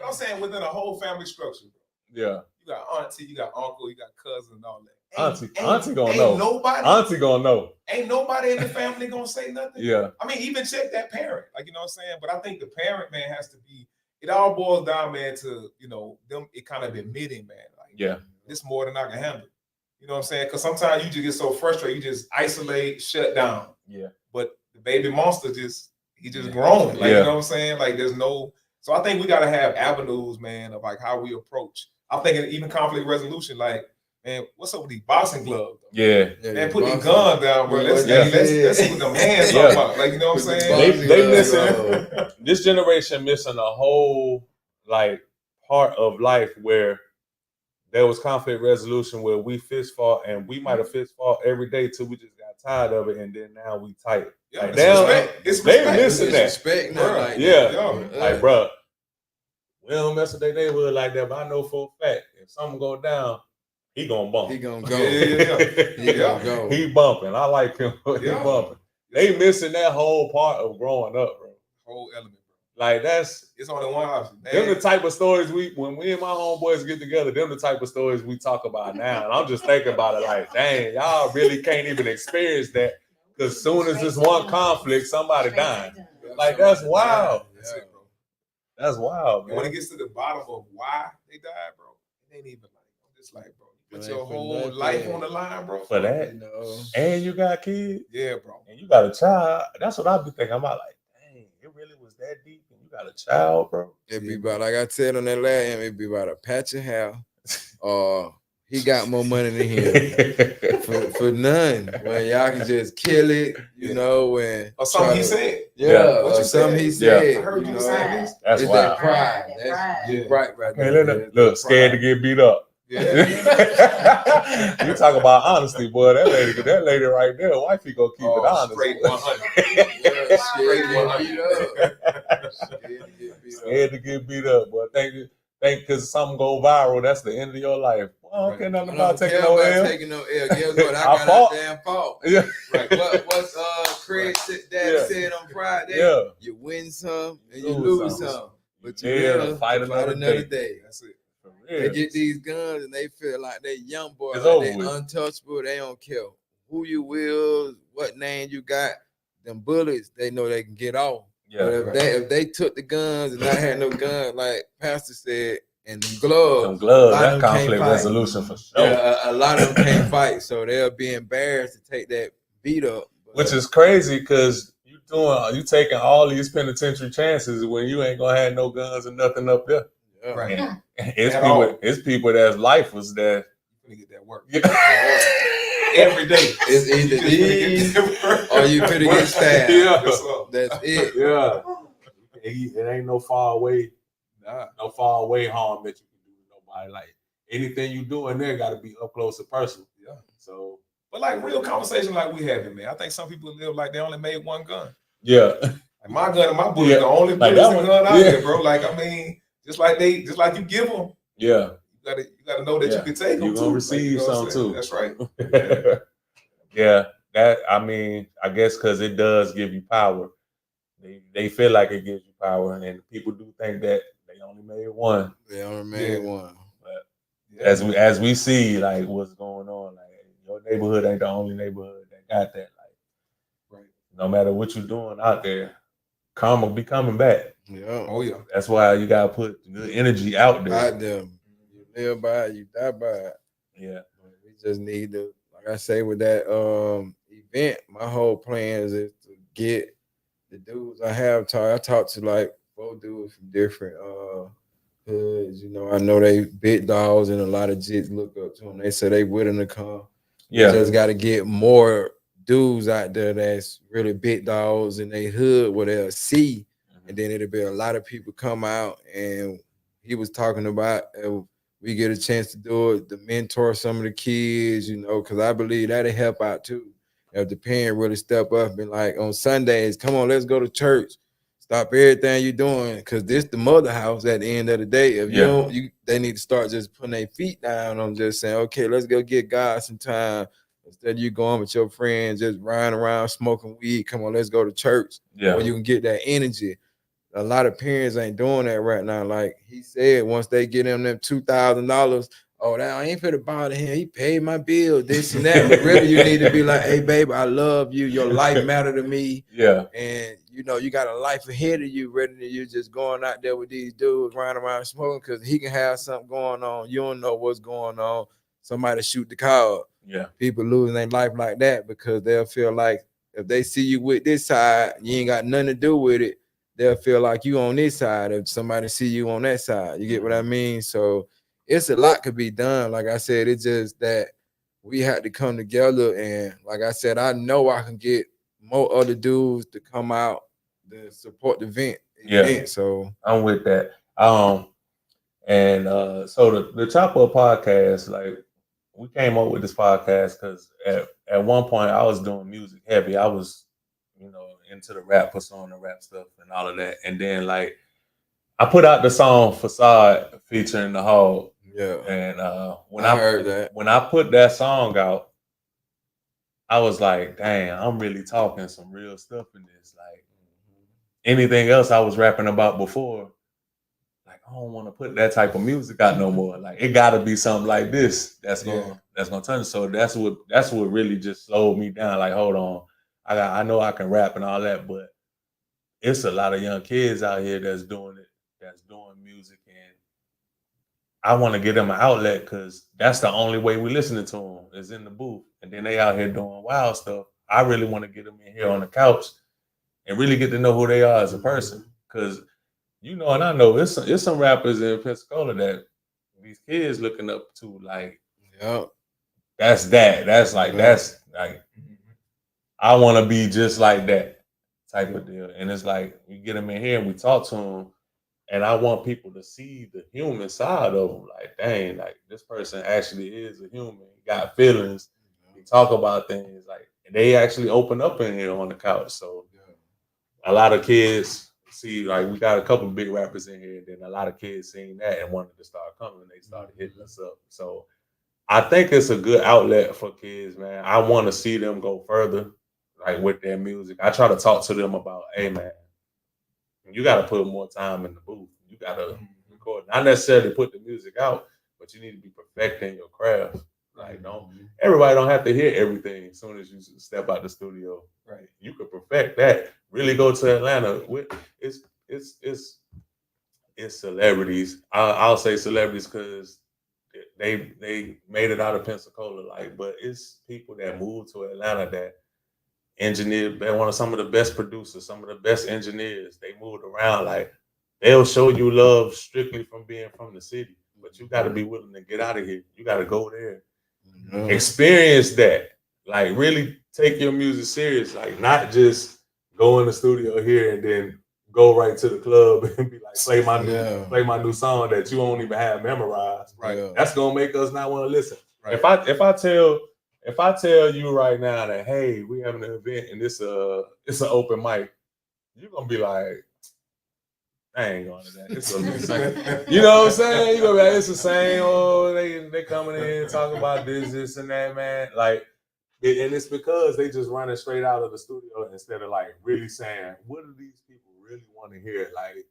I'm saying within a whole family structure, bro. Yeah. You got auntie, you got uncle, you got cousin, and all that. Auntie gonna know. Auntie gonna know. Ain't nobody in the family gonna say nothing. Yeah. I mean, even check that parent. Like, you know what I'm saying? But I think the parent, man, has to be, it all boils down, man, to, them, it kind of admitting, man. Like, this more than I can handle. You know what I'm saying? Because sometimes you just get so frustrated, you just isolate, shut down. Yeah. But the baby monster he just growing. Like, you know what I'm saying? Like, there's no, so I think we got to have avenues, man, of like how we approach. I'm thinking even conflict resolution, like, man, what's up with these boxing gloves? Yeah. Man, put the gun down, bro. Let's see what them hands are about. Like, you know what I'm saying? They missing, this generation missing a whole, like, part of life where there was conflict resolution where we fist fought and we might have fist fought every day till we just got tired of it and then now we tight. Yeah, like, it's they missing that. Respect, Like, bro, we don't mess with their neighborhood like that, but I know for a fact if something go down, he gonna bump. He gonna go. He gonna go. He bumping. I like him. He bumping. They missing that whole part of growing up, bro. Whole element, bro. Like, it's only one option. Them the type of stories when we and my homeboys get together, them the type of stories we talk about now. And I'm just thinking about it like, dang, y'all really can't even experience that. Because soon as this one conflict, somebody dying. Like, that's wild. That's it, bro. That's wild, man. When it gets to the bottom of why they died, bro, it ain't even like, I'm just like, bro, you put your whole life on the line, bro. For that. And you got kids. Yeah, bro. And you got a child. That's what I be thinking about. Like, dang, it really was that deep. And you got a child, bro. It be about, like I said on that last time, it be about a patch of hair. He got more money than him for none. When y'all can just kill it, when or something he said. Or something he said. I heard you saying this. That's it's wild. that pride. That's right there. Look, scared to get beat up. Yeah. You talk about honesty, boy. That lady right there, wifey go keep it honest. Straight 100. Straight 100. Scared to get beat up, boy. Think because something go viral, that's the end of your life. Well, I don't care nothing about taking no L. Guess what? I got a damn fault. Yeah. Right. What's Craig said on Friday? Yeah. You win some and you lose some. But you will fight another day. That's it. They get these guns and they feel like they young boys, It's like over they with. untouchable. They don't care who you will, what name you got. Them bullets, they know they can get off. Yeah. But if they took the guns and not had no gun, like Pastor said, and them gloves, that conflict resolution for sure. Yeah, a lot of them can't fight, so they'll be embarrassed to take that beat up. Which is crazy because you taking all these penitentiary chances when you ain't gonna have no guns and nothing up there. Yeah. Right. And it's people that's life was there. You get that work. Every day. It's either these or you finna get stabbed. Yeah. That's it. Yeah. It ain't no far away. No far away harm that you can do to nobody. Like, anything you do in there got to be up close and personal. Yeah. So, but like real conversation like we having, man. I think some people live like they only made one gun. yeah. Like my gun and my bullet, the only Like bullets that and one. gun out there, bro. Like, I mean, just like you give them, Yeah. you gotta know that you can take them. You're gonna receive some too. That's right. Yeah. That, I mean, I guess because it does give you power. They feel like it gives you power, and people do think that they only made one. They only made one. But as we see, like, what's going on, like, your neighborhood ain't the only neighborhood that got that. Like, right. No matter what you're doing out there, karma be coming back. Yeah. Oh yeah. That's why you gotta put good energy out there. Out there. live by it, you die by it. Yeah. We just need to, like I say, with that event, my whole plan is to get the dudes I have talked. I talked to like 4 dudes from different hoods. You know, I know they big dogs and a lot of jits look up to them. They say they willing to come. Yeah. We just got to get more dudes out there that's really big dogs in their hood where they'll see, and then it'll be a lot of people come out. And he was talking about we get a chance to do it, to mentor some of the kids, you know, because I believe that'll help out too. If the parent really step up and like on Sundays, come on, let's go to church. Stop everything you're doing, because this the mother house at the end of the day. If you don't, they need to start just putting their feet down on just saying, okay, let's go get God some time. Instead of you going with your friends, just riding around smoking weed, come on, let's go to church. Yeah. Where you can get that energy. A lot of parents ain't doing that right now. Like he said, once they get them $2,000, oh, that I ain't finna bother him. He paid my bill, this and that. But really, you need to be like, hey, baby, I love you. Your life matter to me. Yeah. And you know, you got a life ahead of you, rather than you just going out there with these dudes riding around smoking, because he can have something going on. You don't know what's going on. Somebody shoot the car. Yeah. People losing their life like that because they'll feel like if they see you with this side, you ain't got nothing to do with it. They'll feel like you on this side if somebody see you on that side. You get what I mean? So it's a lot could be done. Like I said, it's just that we had to come together. And like I said, I know I can get more other dudes to come out to support the event. Yeah. So I'm with that. And so the Chop Up podcast, like we came up with this podcast because at one point I was doing music heavy. I was, you know, into the rap persona, rap stuff and all of that. And then like I put out the song Facade featuring the Hog. Yeah. And when I heard that. When I put that song out, I was like, dang, I'm really talking some real stuff in this. Like anything else I was rapping about before, like I don't want to put that type of music out no more. Like it gotta be something like this that's gonna turn. So that's what really just slowed me down. Like, hold on. I know I can rap and all that, but it's a lot of young kids out here that's doing it, that's doing music, and I want to give them an outlet because that's the only way we listening to them is in the booth, and then they out here doing wild stuff. I really want to get them in here on the couch and really get to know who they are as a person, because you know, and I know it's some rappers in Pensacola that these kids looking up to, like, that's like I want to be just like that type of deal. And it's like we get them in here and we talk to them, and I want people to see the human side of them. Like, dang, like this person actually is a human. He got feelings. He talk about things, like, and they actually open up in here on the couch. So a lot of kids see, like, we got a couple of big rappers in here, and then a lot of kids seen that and wanted to start coming, and they started hitting us up. So I think it's a good outlet for kids, man. I want to see them go further, like with their music. I try to talk to them about, hey, man, you got to put more time in the booth. You got to record, not necessarily put the music out, but you need to be perfecting your craft. Like, everybody don't have to hear everything as soon as you step out the studio. Right? You could perfect that. Really go to Atlanta. It's celebrities. I'll say celebrities because they made it out of Pensacola. Like, but it's people that moved to Atlanta that engineered. They're one of some of the best producers, some of the best engineers. They moved around. Like, they'll show you love strictly from being from the city, but you got to be willing to get out of here. You got to go there, experience that. Like, really take your music serious. Like, not just go in the studio here and then go right to the club and be like, play my new song that you don't even have memorized. Right. Yeah. That's gonna make us not want to listen. Right. If I tell you right now that, hey, we having an event and it's an open mic, you're gonna be like, I ain't going to that. It's gonna be the same. You know what I'm saying? You're gonna be like, it's the same. Oh, they coming in talking about this and that, man. Like, and it's because they just running straight out of the studio instead of like really saying, what do these people really want to hear? Like,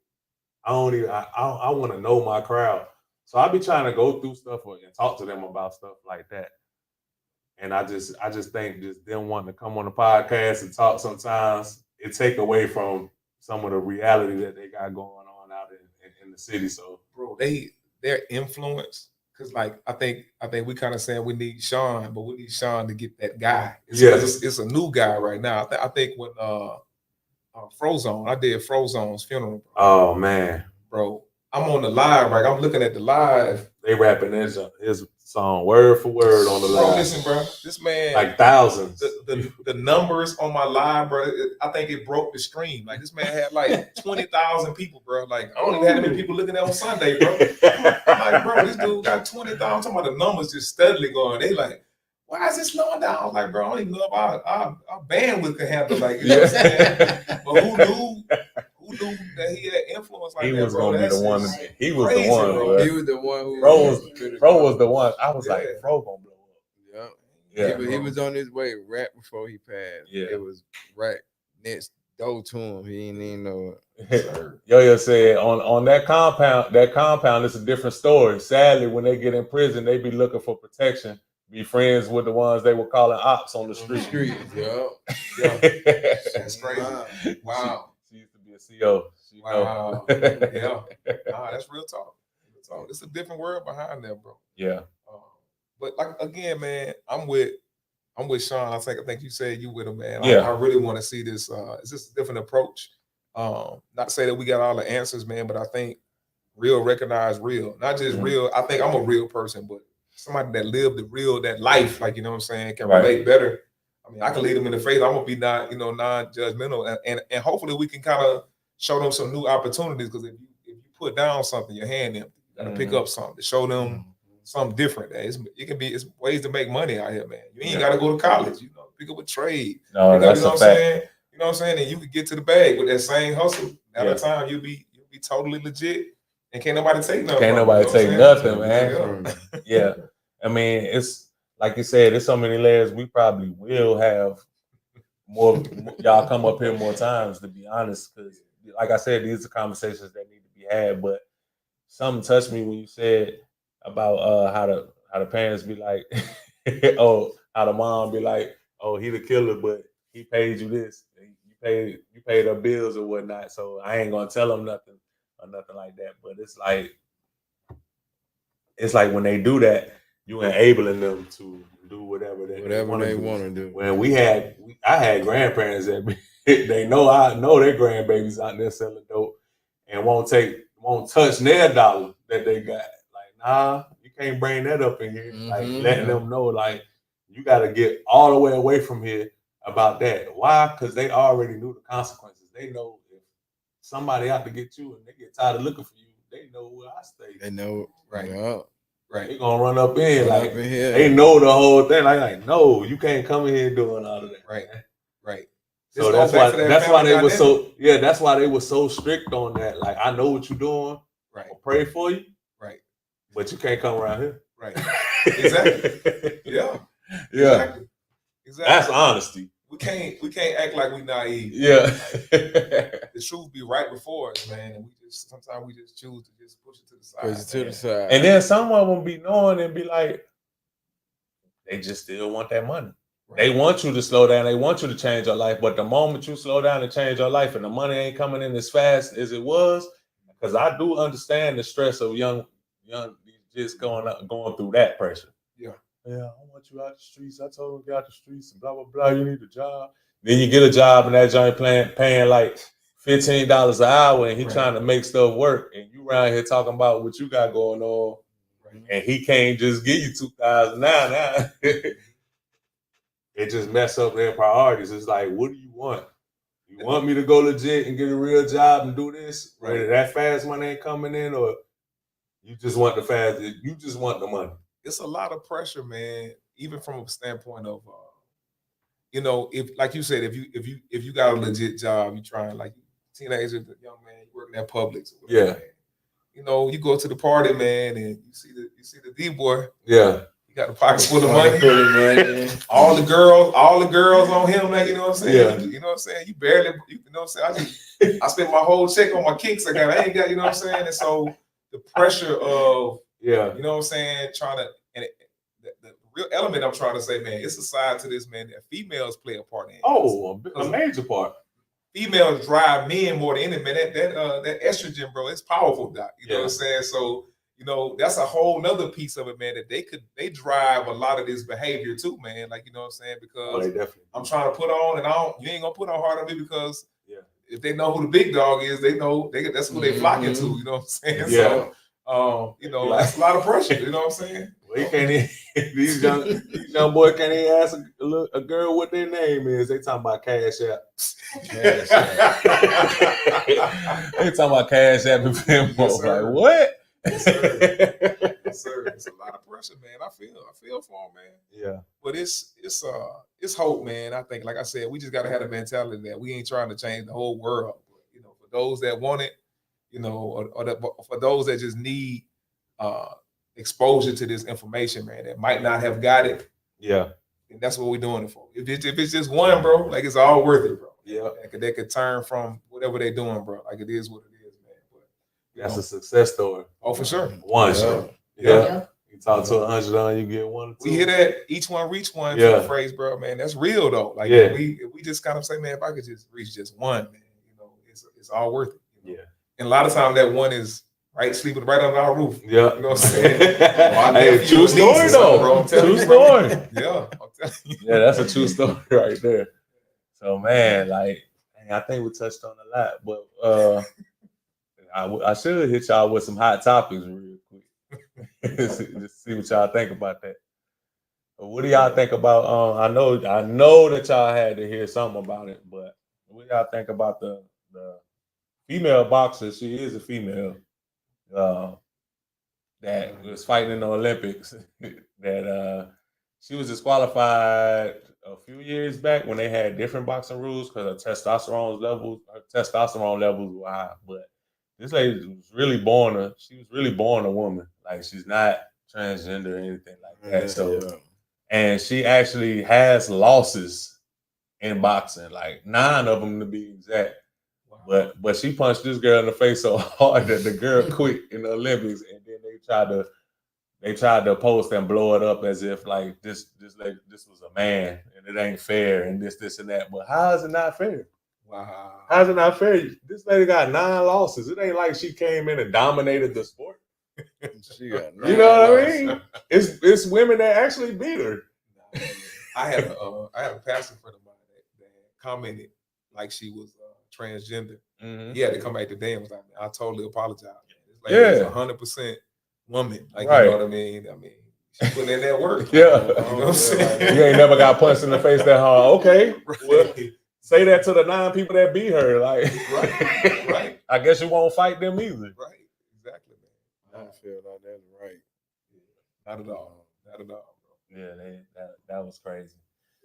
I want to know my crowd. So I be trying to go through stuff and talk to them about stuff like that. And I just think just them wanting to come on the podcast and talk sometimes, it take away from some of the reality that they got going on out in the city. So, bro, their influence Cause like I think we kind of saying we need Shun, but we need Shun to get that guy. It's a new guy right now. I think when Frozone, I did Frozone's funeral. Bro. Oh man, bro, I'm on the live, right? I'm looking at the live. They rapping his song word for word on the live. Bro, listen, bro, this man like thousands. The numbers on my live, bro. I think it broke the stream. Like this man had like 20,000 people, bro. Like I don't even have that many people looking at on Sunday, bro. I'm like, bro, this dude got 20,000. I'm talking about the numbers just steadily going. They like, why is it slowing down? I was like, bro, I don't even know if our bandwidth can handle like, you know what I'm saying? But who knew that he had influence like he that, was bro? gonna be the one. He was crazy, the one, bro. He was the one who Fro was the one. I was like, Fro gonna blow up. Yeah. He was on his way right before he passed. Yeah. It was right next door to him. He didn't even know it. Yo said on that compound it's a different story. Sadly, when they get in prison, they be looking for protection, be friends with the ones they were calling ops on the street. Yeah. That's crazy. Wow. She used to be a CO. Wow. Yeah. Nah, that's real talk. It's a different world behind that, bro. Yeah. But like again, man, I'm with Shun. I think you said you with him, man. Yeah. I really want to see this. It's just a different approach. Not to say that we got all the answers, man, but I think real recognize real. Not just real. I think I'm a real person, but somebody that lived that life, like, you know what I'm saying, can relate better. I mean, I can lead them in the faith. I'm gonna be non-judgmental, and hopefully we can kind of show them some new opportunities. Because if you put down something, your hand empty. You gotta pick up something to show them something different. It's ways to make money out here, man. You ain't gotta go to college. You know, pick up a trade. No, that's a fact. You know what I'm saying? And you could get to the bag with that same hustle. At the time, you'll be totally legit, and can't nobody take nothing. Can't nobody take nothing, man. Yeah. I mean, it's like you said, there's so many layers. We probably will have more y'all come up here more times, to be honest. Because, like I said, these are conversations that need to be had. But something touched me when you said about how the parents be like, oh, how the mom be like, oh, he the killer, but he paid you this. You paid her bills or whatnot. So I ain't gonna tell him nothing or nothing like that. But it's like when they do that, you enabling them to do whatever they want to do. When I had grandparents that they know I know their grandbabies out there selling dope and won't touch their dollar that they got. Like, nah, you can't bring that up in here. Like letting them know, like, you got to get all the way away from here about that. Why? Because they already knew the consequences. They know if somebody out to get you and they get tired of looking for you, they know where I stay. They know, right? Right. They gonna run up in they know the whole thing. Like, no, you can't come in here doing all of that. Right. So that's why they were that's why they were so strict on that. Like, I know what you're doing. Right. I'll pray for you. Right. But you can't come around here. Right. Exactly. Yeah. Exactly. That's honesty. We can't act like we naive. Yeah. The truth be right before us, man. And sometimes we just choose to just push it to the side. And then some of them be knowing and be like, they just still want that money. Right. They want you to slow down. They want you to change your life. But the moment you slow down and change your life and the money ain't coming in as fast as it was, because I do understand the stress of young just going through that pressure. Yeah, I want you out the streets. I told him get out the streets and blah, blah, blah. You need a job. Then you get a job and that joint paying like $15 an hour and he trying to make stuff work. And you around here talking about what you got going on. Right. And he can't just give you $2,000 now. It just mess up their priorities. It's like, what do you want? You want me to go legit and get a real job and do this? Right. That fast money ain't coming in, or you just want the money? It's a lot of pressure, man. Even from a standpoint of, if like you said, if you got a legit job, you trying like teenager, young man, you working at Publix. Yeah. Man. You go to the party, man, and you see the D boy. Yeah. He got a pocket full of money. all the girls on him, like, you know what I'm saying? Yeah. You know what I'm saying? You barely, you know what I'm saying? I spent my whole check on my kicks. I ain't got, you know what I'm saying? And so the pressure of, you know what I'm saying, the real element I'm trying to say, man, it's a side to this, man, that females play a part in. A major part. Females drive men more than anything, man. That estrogen, bro, it's powerful, Doc. You know what I'm saying? So you know, that's a whole nother piece of it, man, that they drive a lot of this behavior too, man. Like, you know what I'm saying? Oh, Because they definitely. I'm trying to put on and you ain't gonna put on hard on me because Yeah. if they know who the big dog is, they know that's who they flocking to, you know what I'm saying? Yeah. So you know, that's a lot of pressure, you know what I'm saying? Well, you can't even, these young boys can't even ask a girl what their name is. They talking about Cash App. Cash App. They talking about Cash App and Venmo. Yes, sir. Like what? Yes, sir. Yes, sir. It's a lot of pressure, man. I feel for them, man. Yeah. But it's hope, man. I think, like I said, we just gotta have the mentality that we ain't trying to change the whole world. But, you know, for those that want it, you know, for those that just need exposure to this information, man, that might not have got it. Yeah. And that's what we're doing it for. If it's just one, bro, like it's all worth it, bro. Yeah. That could turn from whatever they're doing, bro. Like it is what it is, man. But That's a success story. Oh, for sure. One. Yeah. Yeah. You talk to 100 on, you get one or two. We hear that each one reach one Yeah. for the phrase, bro, man. That's real though. Like Yeah. if we just kind of say, man, if I could just reach just one, man, you know, it's all worth it. You know? Yeah. And a lot of times that one is sleeping right under our roof. Yeah. You know what I'm saying? Hey, true story though. Bro, I'm telling True you. story. Yeah, I'm telling you. Yeah, that's a true story right there. So man, like I think we touched on a lot, but I should hit y'all with some hot topics real quick. Just see what y'all think about that. But what do y'all think about? I know that y'all had to hear something about it, but what do y'all think about the female boxer? She is a female that was fighting in the Olympics. That she was disqualified a few years back when they had different boxing rules because her testosterone levels were high. But this lady was really she was really born a woman. Like she's not transgender or anything like that. So and she actually has losses in boxing, like 9 of them to be exact. Wow. But she punched this girl in the face so hard that the girl quit in the Olympics, and then they tried to post and blow it up as if like this was a man and it ain't fair and this and that. But how is it not fair? Wow. How's it not fair? This lady got 9 losses. It ain't like she came in and dominated the sport. She got 9 you know what losses. I mean? It's women that actually beat her. I had a pastor friend of mine that commented like she was transgender. Mm-hmm. He had to come back today and was like, I totally apologize. It's like it's 100% woman. Like right. You know what I mean? She put in that work. Yeah. You know what I'm saying? You ain't never got punched in the face that hard. Okay. Right. Well, say that to the 9 people that beat her. Like right. I guess you won't fight them either. Right. Exactly, man. I feel like that's right. Not at all. Not at all, bro. Yeah, that was crazy.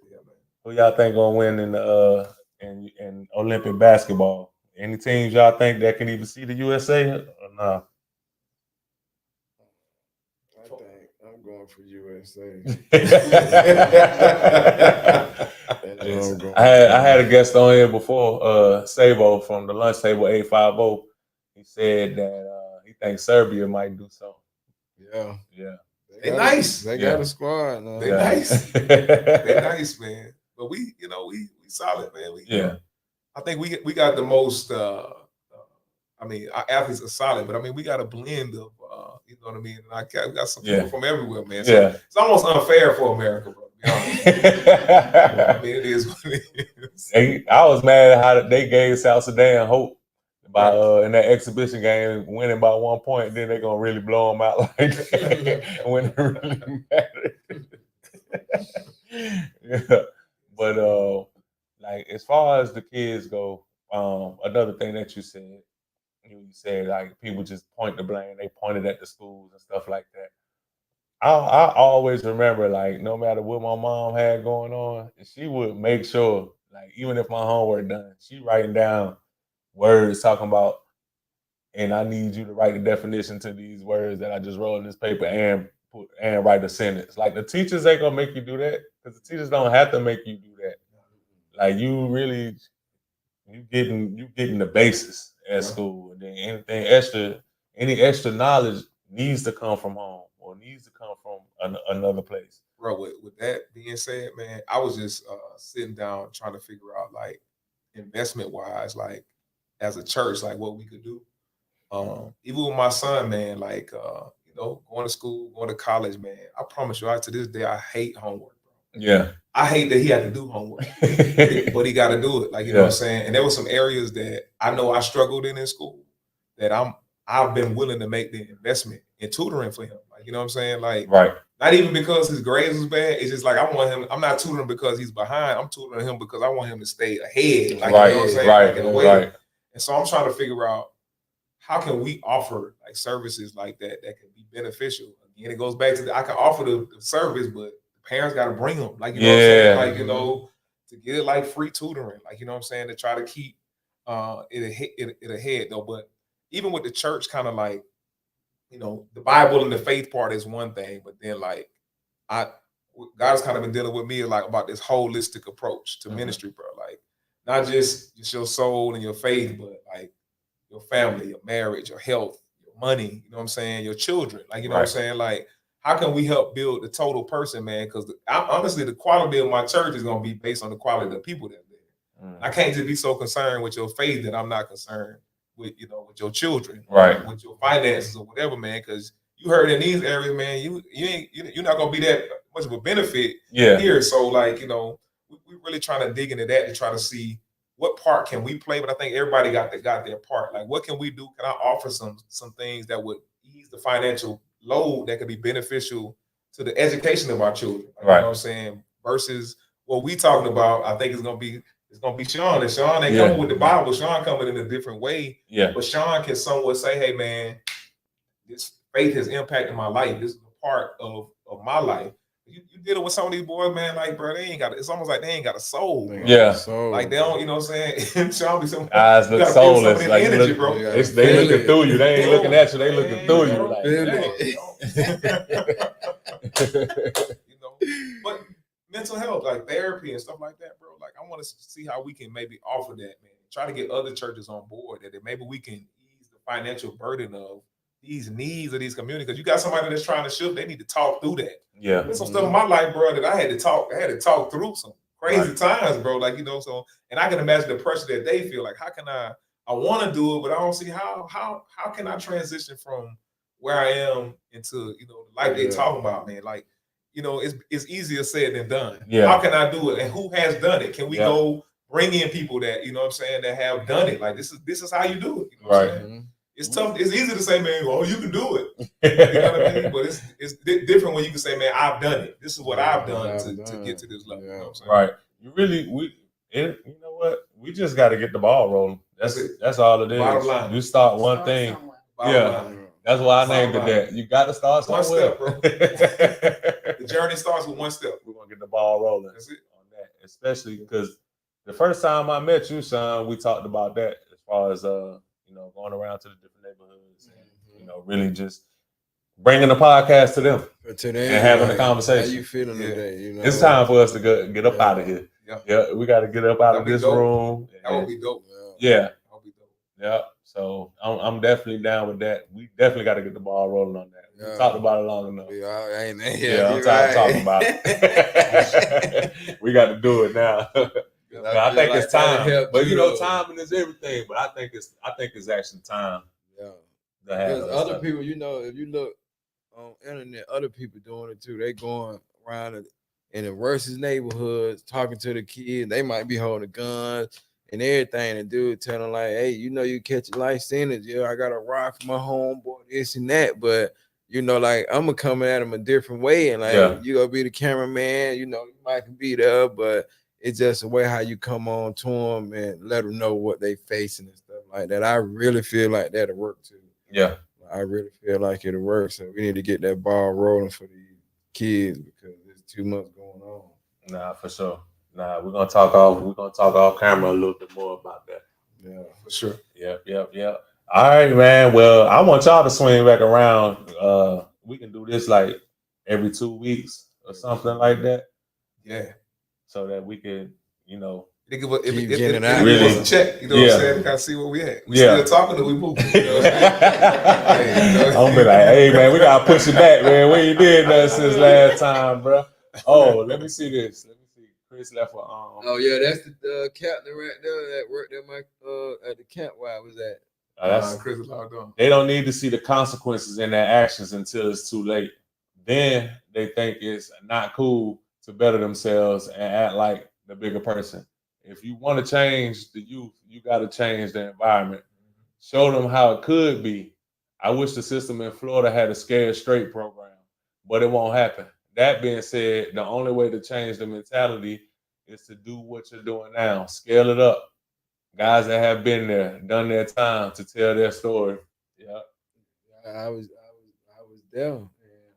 Yeah, man. Who y'all think gonna win in the in Olympic basketball? Any teams y'all think that can even see the USA or nah? I think I'm going for USA. I had a guest on here before, Sabo from the Lunch Table 850. He said that he thinks Serbia might do something. Yeah. They nice. They got a squad now. They nice. They nice, man. But we solid, man. I think we got the most. Our athletes are solid, but we got a blend of, you know what I mean. And we got support from everywhere, man. So it's almost unfair for America, bro. It is what it is. I was mad at how they gave South Sudan hope by in that exhibition game, winning by 1 point. Then they're gonna really blow them out like that when it really mattered. But like as far as the kids go, another thing that you said like people just point the blame. They pointed at the schools and stuff like that. I always remember, like, no matter what my mom had going on, she would make sure, like, even if my homework done, she writing down words talking about, and I need you to write the definition to these words that I just wrote in this paper and write a sentence. Like, the teachers ain't gonna make you do that because the teachers don't have to make you do that. Like, you getting the basis at school, and then any extra knowledge needs to come from home or needs to come from another place. Bro, with that being said, man, I was just sitting down trying to figure out, like, investment wise, like as a church, like what we could do. Even with my son, man, like going to school, going to college, man. I promise you, to this day, I hate homework, bro. Yeah. I hate that he had to do homework, but he got to do it. Like, you know what I'm saying? And there were some areas that I know I struggled in school that I've been willing to make the investment in tutoring for him. Like, you know what I'm saying? Like, right. Not even because his grades was bad. It's just like I want him. I'm not tutoring because he's behind. I'm tutoring him because I want him to stay ahead. Like, right, you know what I'm saying? right, like in a way. right. And so I'm trying to figure out how can we offer like services like that can be beneficial. Again, it goes back to I can offer the service, but parents got to bring them, like, you know what I'm saying? Like, you know, to get it like free tutoring, like, you know what I'm saying? To try to keep it ahead though. But even with the church, kind of like, you know, the Bible and the faith part is one thing, but then like God's kind of been dealing with me like about this holistic approach to ministry, bro. Like not just your soul and your faith, but like your family, your marriage, your health, your money, you know what I'm saying? Your children, like, you know what I'm saying? Like, how can we help build the total person, man? Because honestly, the quality of my church is going to be based on the quality of the people that there. I can't just be so concerned with your faith that I'm not concerned with, you know, with your children, right? With your finances or whatever, man. Because you heard in these areas, man, you're not going to be that much of a benefit here. So, like, you know, we're really trying to dig into that to try to see what part can we play. But I think everybody got their part. Like, what can we do? Can I offer some things that would ease the financial load that could be beneficial to the education of our children? Like, you know what I'm saying? Versus what we talking about, I think it's gonna be Shun. And Shun ain't coming with the Bible. Shun coming in a different way. Yeah. But Shun can somewhat say, hey man, this faith has impacted my life. This is a part of my life. You dealing with some of these boys, man, like, bro, they ain't got it's almost like they ain't got a soul, bro. Like they don't, you know what I'm saying? Shun be some eyes look soulless, like energy, look, bro. They looking through you. They ain't looking at you, they looking through you. Like, you know, but mental health, like therapy and stuff like that, bro. Like, I want to see how we can maybe offer that, man. Try to get other churches on board that maybe we can ease the financial burden of these needs of these communities. Because you got somebody that's trying to shift, they need to talk through that. Yeah. There's some stuff in my life, bro, that I had to talk through some crazy times, bro. Like, you know, so, and I can imagine the pressure that they feel. Like, how can I want to do it, but I don't see how can I transition from where I am into, you know, the life they talking about, man. Like, you know, it's easier said than done. Yeah. How can I do it? And who has done it? Can we go bring in people that, you know what I'm saying, that have done it? Like, this is how you do it. You know what I'm saying? It's tough. It's easy to say, man, oh, you can do it. You know what I mean? But it's different when you can say, man, I've done it. This is what I've done to get to this level. You know what I'm saying? Right. You know what? We just got to get the ball rolling. That's all it is. Bottom line. You start one thing. That's why I named it that. You got to start somewhere. One step, bro. The journey starts with one step. We're gonna get the ball rolling. That's it. On that, especially because the first time I met you, son, we talked about that as far as you know, going around to the different neighborhoods and, you know, really just bringing the podcast to them and having a conversation. How you feeling today? You know, it's time for us to get up out of here. Yeah, we got to get up out of this room. That would be dope. Yeah. That would be dope. Yeah. So I'm definitely down with that. We definitely got to get the ball rolling on that. We talked about it long enough. I'm tired of talking about it. We got to do it now. I think it's time, but you know, timing is everything. But I think it's actually time. Yeah, because other people, you know, if you look on internet, other people doing it too. They going around in the worst neighborhoods, talking to the kids. They might be holding guns and everything. And dude telling them like, "Hey, you know, you catch a life sentence. Yeah, I got a rock for my homeboy, this and that." But you know, like I'm gonna come at them a different way, and like you gonna be the cameraman. You know, you might be there, but it's just the way how you come on to them and let them know what they facing and stuff like that. I really feel like that'll work too. Yeah. I really feel like it'll work. So we need to get that ball rolling for these kids because there's too much going on. Nah, for sure. Nah, we're gonna talk off camera a little bit more about that. Yeah, for sure. Yep. All right, man. Well, I want y'all to swing back around. We can do this like every 2 weeks or something like that. Yeah. So that we can, you know, it give us a check, you know what I'm saying? We gotta see where we at. We still talking or we moving. You know what I'm gonna be like, hey man, we gotta push it back, man. We ain't did nothing since last time, bro. Oh, let me see this. Let me see. Chris left for Oh yeah, that's the captain right there that worked at my at the camp where I was at. Chris is logged on. They don't need to see the consequences in their actions until it's too late. Then they think it's not cool to better themselves and act like the bigger person. If you want to change the youth, you got to change the environment. Show them how it could be. I wish the system in Florida had a Scared Straight program, but it won't happen. That being said, the only way to change the mentality is to do what you're doing now. Scale it up. Guys that have been there, done their time to tell their story. Yeah. I was there. And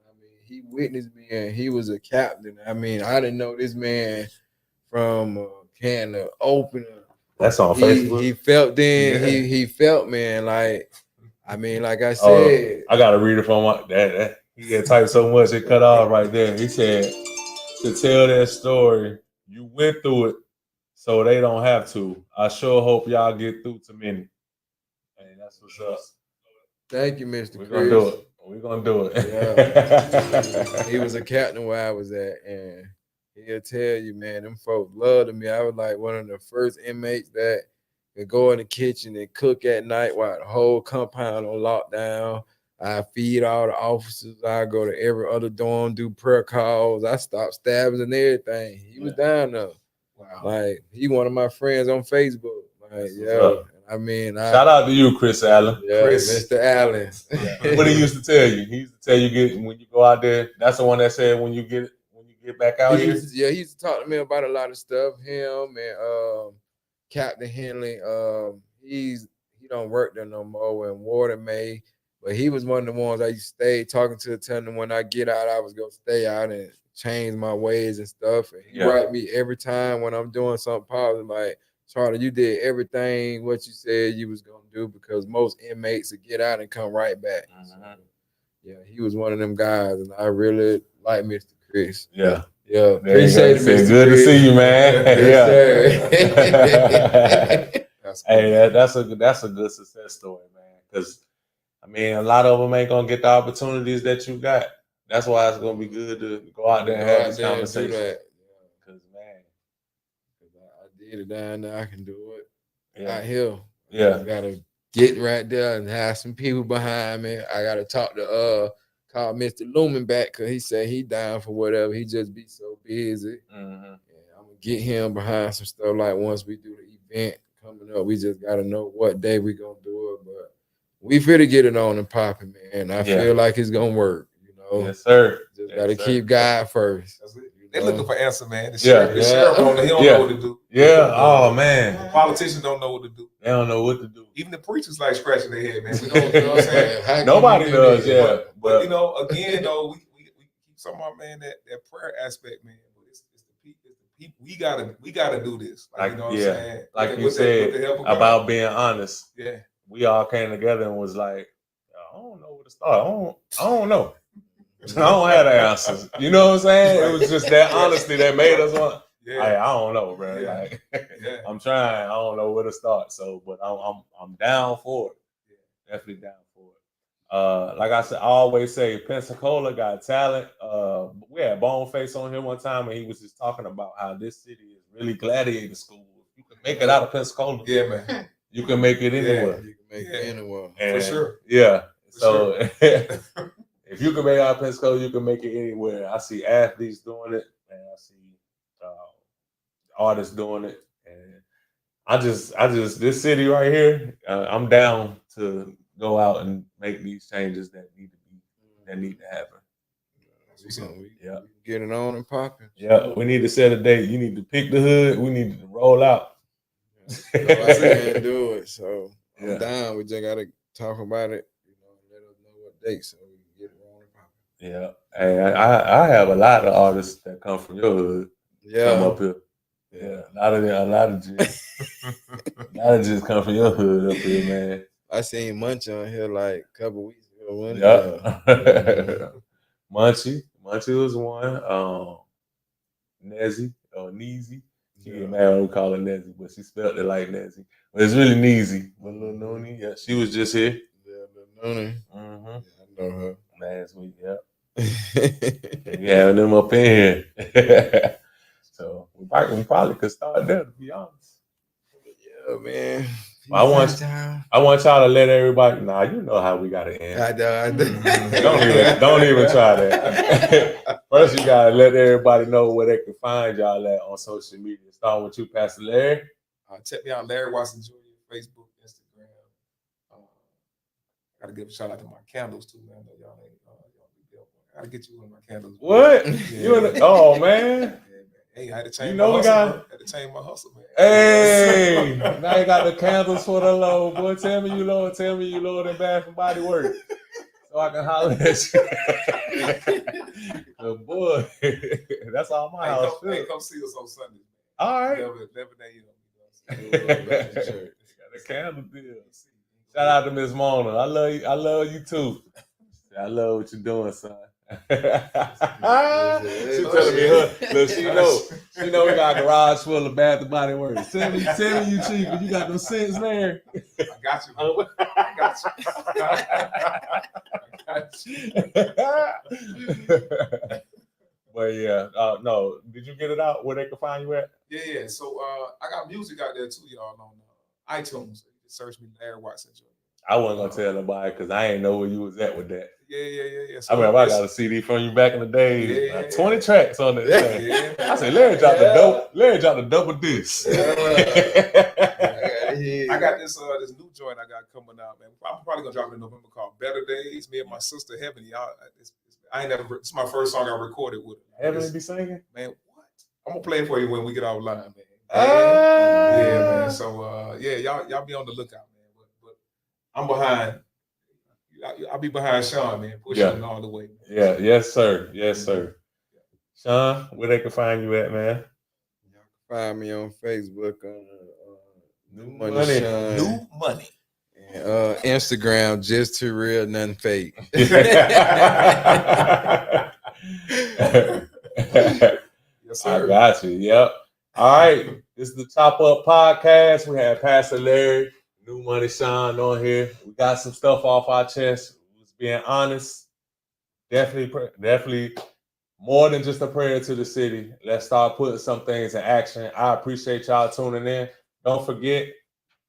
I mean, he witnessed me and he was a captain. I mean, I didn't know this man from can of opener. That's on Facebook. He felt then, Yeah. he felt, man, like, I mean, like I said. I gotta read it from my dad. He had typed so much it cut off right there. He said, to tell their story, you went through it, so they don't have to. I sure hope y'all get through to many. Hey, that's what's up. Thank you, Mr. We're Chris. gonna do it. We're gonna do it. Yeah. He was a captain where I was at, and he'll tell you, man, them folks loved me. I was like one of the first inmates that could go in the kitchen and cook at night while the whole compound on lockdown. I feed all the officers. I go to every other dorm, do prayer calls. I stopped stabbings and everything. He was down there. Wow. Like, he one of my friends on Facebook. Like, I mean, shout out to you, Chris Allen. Yeah, Chris. Mr. Allen. What he used to tell you? He used to tell you when you go out there. That's the one that said when you get back out here. He used to talk to me about a lot of stuff. Him and Captain Henley. He don't work there no more. And Warden May, but he was one of the ones I used to stay talking to, telling them when I get out, I was gonna stay out and change my ways and stuff. And he write me every time when I'm doing something positive, like, Charlie, you did everything what you said you was gonna do, because most inmates would get out and come right back. So, yeah, he was one of them guys, and I really like Mr. Chris. Yeah. Appreciate it, Mr. Good Chris. to see you, man. Yes, Hey, that's a good success story, man. Because I mean, a lot of them ain't gonna get the opportunities that you got. That's why it's gonna be good to go out there and have this conversation. Because man, I did it down there. I can do it. Yeah. Out here. Yeah. I gotta get right there and have some people behind me. I gotta talk to call Mr. Lumen back, because he said he down for whatever. He just be so busy. Mm-hmm. And I'm gonna get him behind some stuff. Like, once we do the event coming up, we just gotta know what day we gonna do it. But we finna get it on and popping, man. I feel like it's gonna work. You know, yes, sir. Just gotta keep God first. That's it. They're looking for answer, man. The Yeah. sheriff don't know what to do. Yeah. Oh man. Politicians don't know what to do. They don't know what to do. Even the preachers like scratching their head, man. We don't, you know what I'm saying? Nobody does, yeah. But you know, again, though, we keep talking about, man, that prayer aspect, man. But it's the people. We gotta do this. Like, you know what I'm saying? Like you said about being honest. Yeah. We all came together and was like, I don't know where to start. I don't know. I don't have the answers. You know what I'm saying? It was just that honesty that made us want. I don't know, bro. Yeah. Like, I'm trying. I don't know where to start. So, but I'm down for it. Yeah. Definitely down for it. Like I said, I always say Pensacola got talent. We had Boneface on here one time, and he was just talking about how this city is really gladiator school. You can make it out of Pensacola. Yeah, man. You can make it anywhere. You can make it anywhere. And, for sure. Yeah. For so if you can make it out of Pensacola, you can make it anywhere. I see athletes doing it, and I see artists doing it, and I just this city right here, I'm down to go out and make these changes that need to happen. Yeah, get it on and popping. Yeah, we need to set a date. You need to pick the hood. We need to roll out. I can't do it, so I'm down. We just gotta talk about it. You know, let us know what date so we can get it on and popping. Yeah, hey, I have a lot of artists that come from your hood. Come up here. Yeah, a lot of just come from your hood up here, man. I seen Munch on here like a couple weeks ago. Yeah. Munchy was one. Nezzy or Neezy. She get mad when we call her Nezzy, but she spelled it like Nezzy. But it's really Neezy. But Lil Noonie, yeah, she was just here. Yeah, Lil Noonie. Mm-hmm. Yeah, I know her. Last week, yeah. Yeah, them up in here. So we probably could start there, to be honest. Yeah, man. I want y'all to let everybody. Nah, you know how we gotta end. I do. Don't even try that. First, you gotta let everybody know where they can find y'all at on social media. Starting with you, Pastor Larry. Check me out, Larry Watson Jr. Facebook, Instagram. Gotta give a shout out to my candles too, man. I know y'all ain't. Gotta get you one of my candles. What? Yeah. You in the, oh man. Yeah, man. Hey, I had to change You know my we hustle, got. bro. Had to change my hustle, man. Hey, now you got the candles for the Lord, boy. Tell me you Lord in Bath and Body Works, so I can holler at you. Boy, that's all my house. Come see us on Sunday. All right. 11 a.m. The candle deals. Shout out to Miss Mona. I love you. I love you too. I love what you're doing, son. She telling me her. Look, she know we got a garage full of Bath and Body Works. Tell me you cheap, but you got them cents there. I got you. I got you. But yeah, no. Did you get it out where they can find you at? Yeah. So I got music out there too, y'all, on iTunes. So you can search me, Larry Watson Jr. I wasn't gonna tell nobody because I ain't know where you was at with that. Yeah. So I mean, I got a CD from you back in the day. Yeah. 20 tracks on it. Yeah. I said, Larry dropped the dope. Larry dropped the double disc. I got this new joint I got coming out, man. I'm probably gonna drop it in November called Better Days. Me and my sister Heaven, y'all. I ain't never. It's my first song I recorded with her. Heaven be singing? Man, what? I'm gonna play it for you when we get offline, man. Yeah, man. So y'all be on the lookout, man. But I'm behind. I'll be behind Shun, man, pushing it all the way. Man. Yeah, yes, sir. Shun, where they can find you at, man? Y'all can find me on Facebook on Newmoney. Shun. Newmoney. And Instagram, just too real, nothing fake. Yes, sir. I got you. Yep. All right. This is the Chop Up Podcast. We had Pastor Larry, Newmoney Shun on here. We got some stuff off our chest. Just being honest. Definitely more than just a prayer to the city. Let's start putting some things in action. I appreciate y'all tuning in. Don't forget,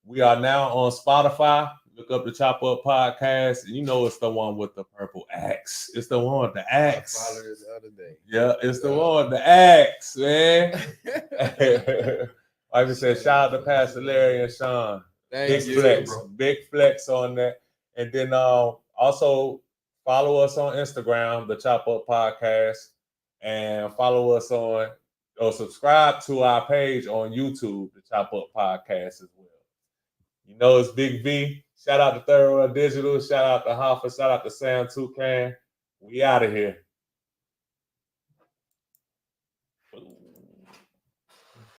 we are now on Spotify. Look up the Chop Up Podcast. You know it's the one with the purple axe. It's the one with the axe. I followed it the other day. Yeah, it's the one with the axe, man. Like I said, shout out to Pastor Larry and Shun. Big flex on that. And then also follow us on Instagram, the Chop Up Podcast, and follow us on or subscribe to our page on YouTube, the Chop Up Podcast as well. You know it's Big V. Shout out to Third World Digital. Shout out to Hoffa. Shout out to Sam Toucan. We out of here.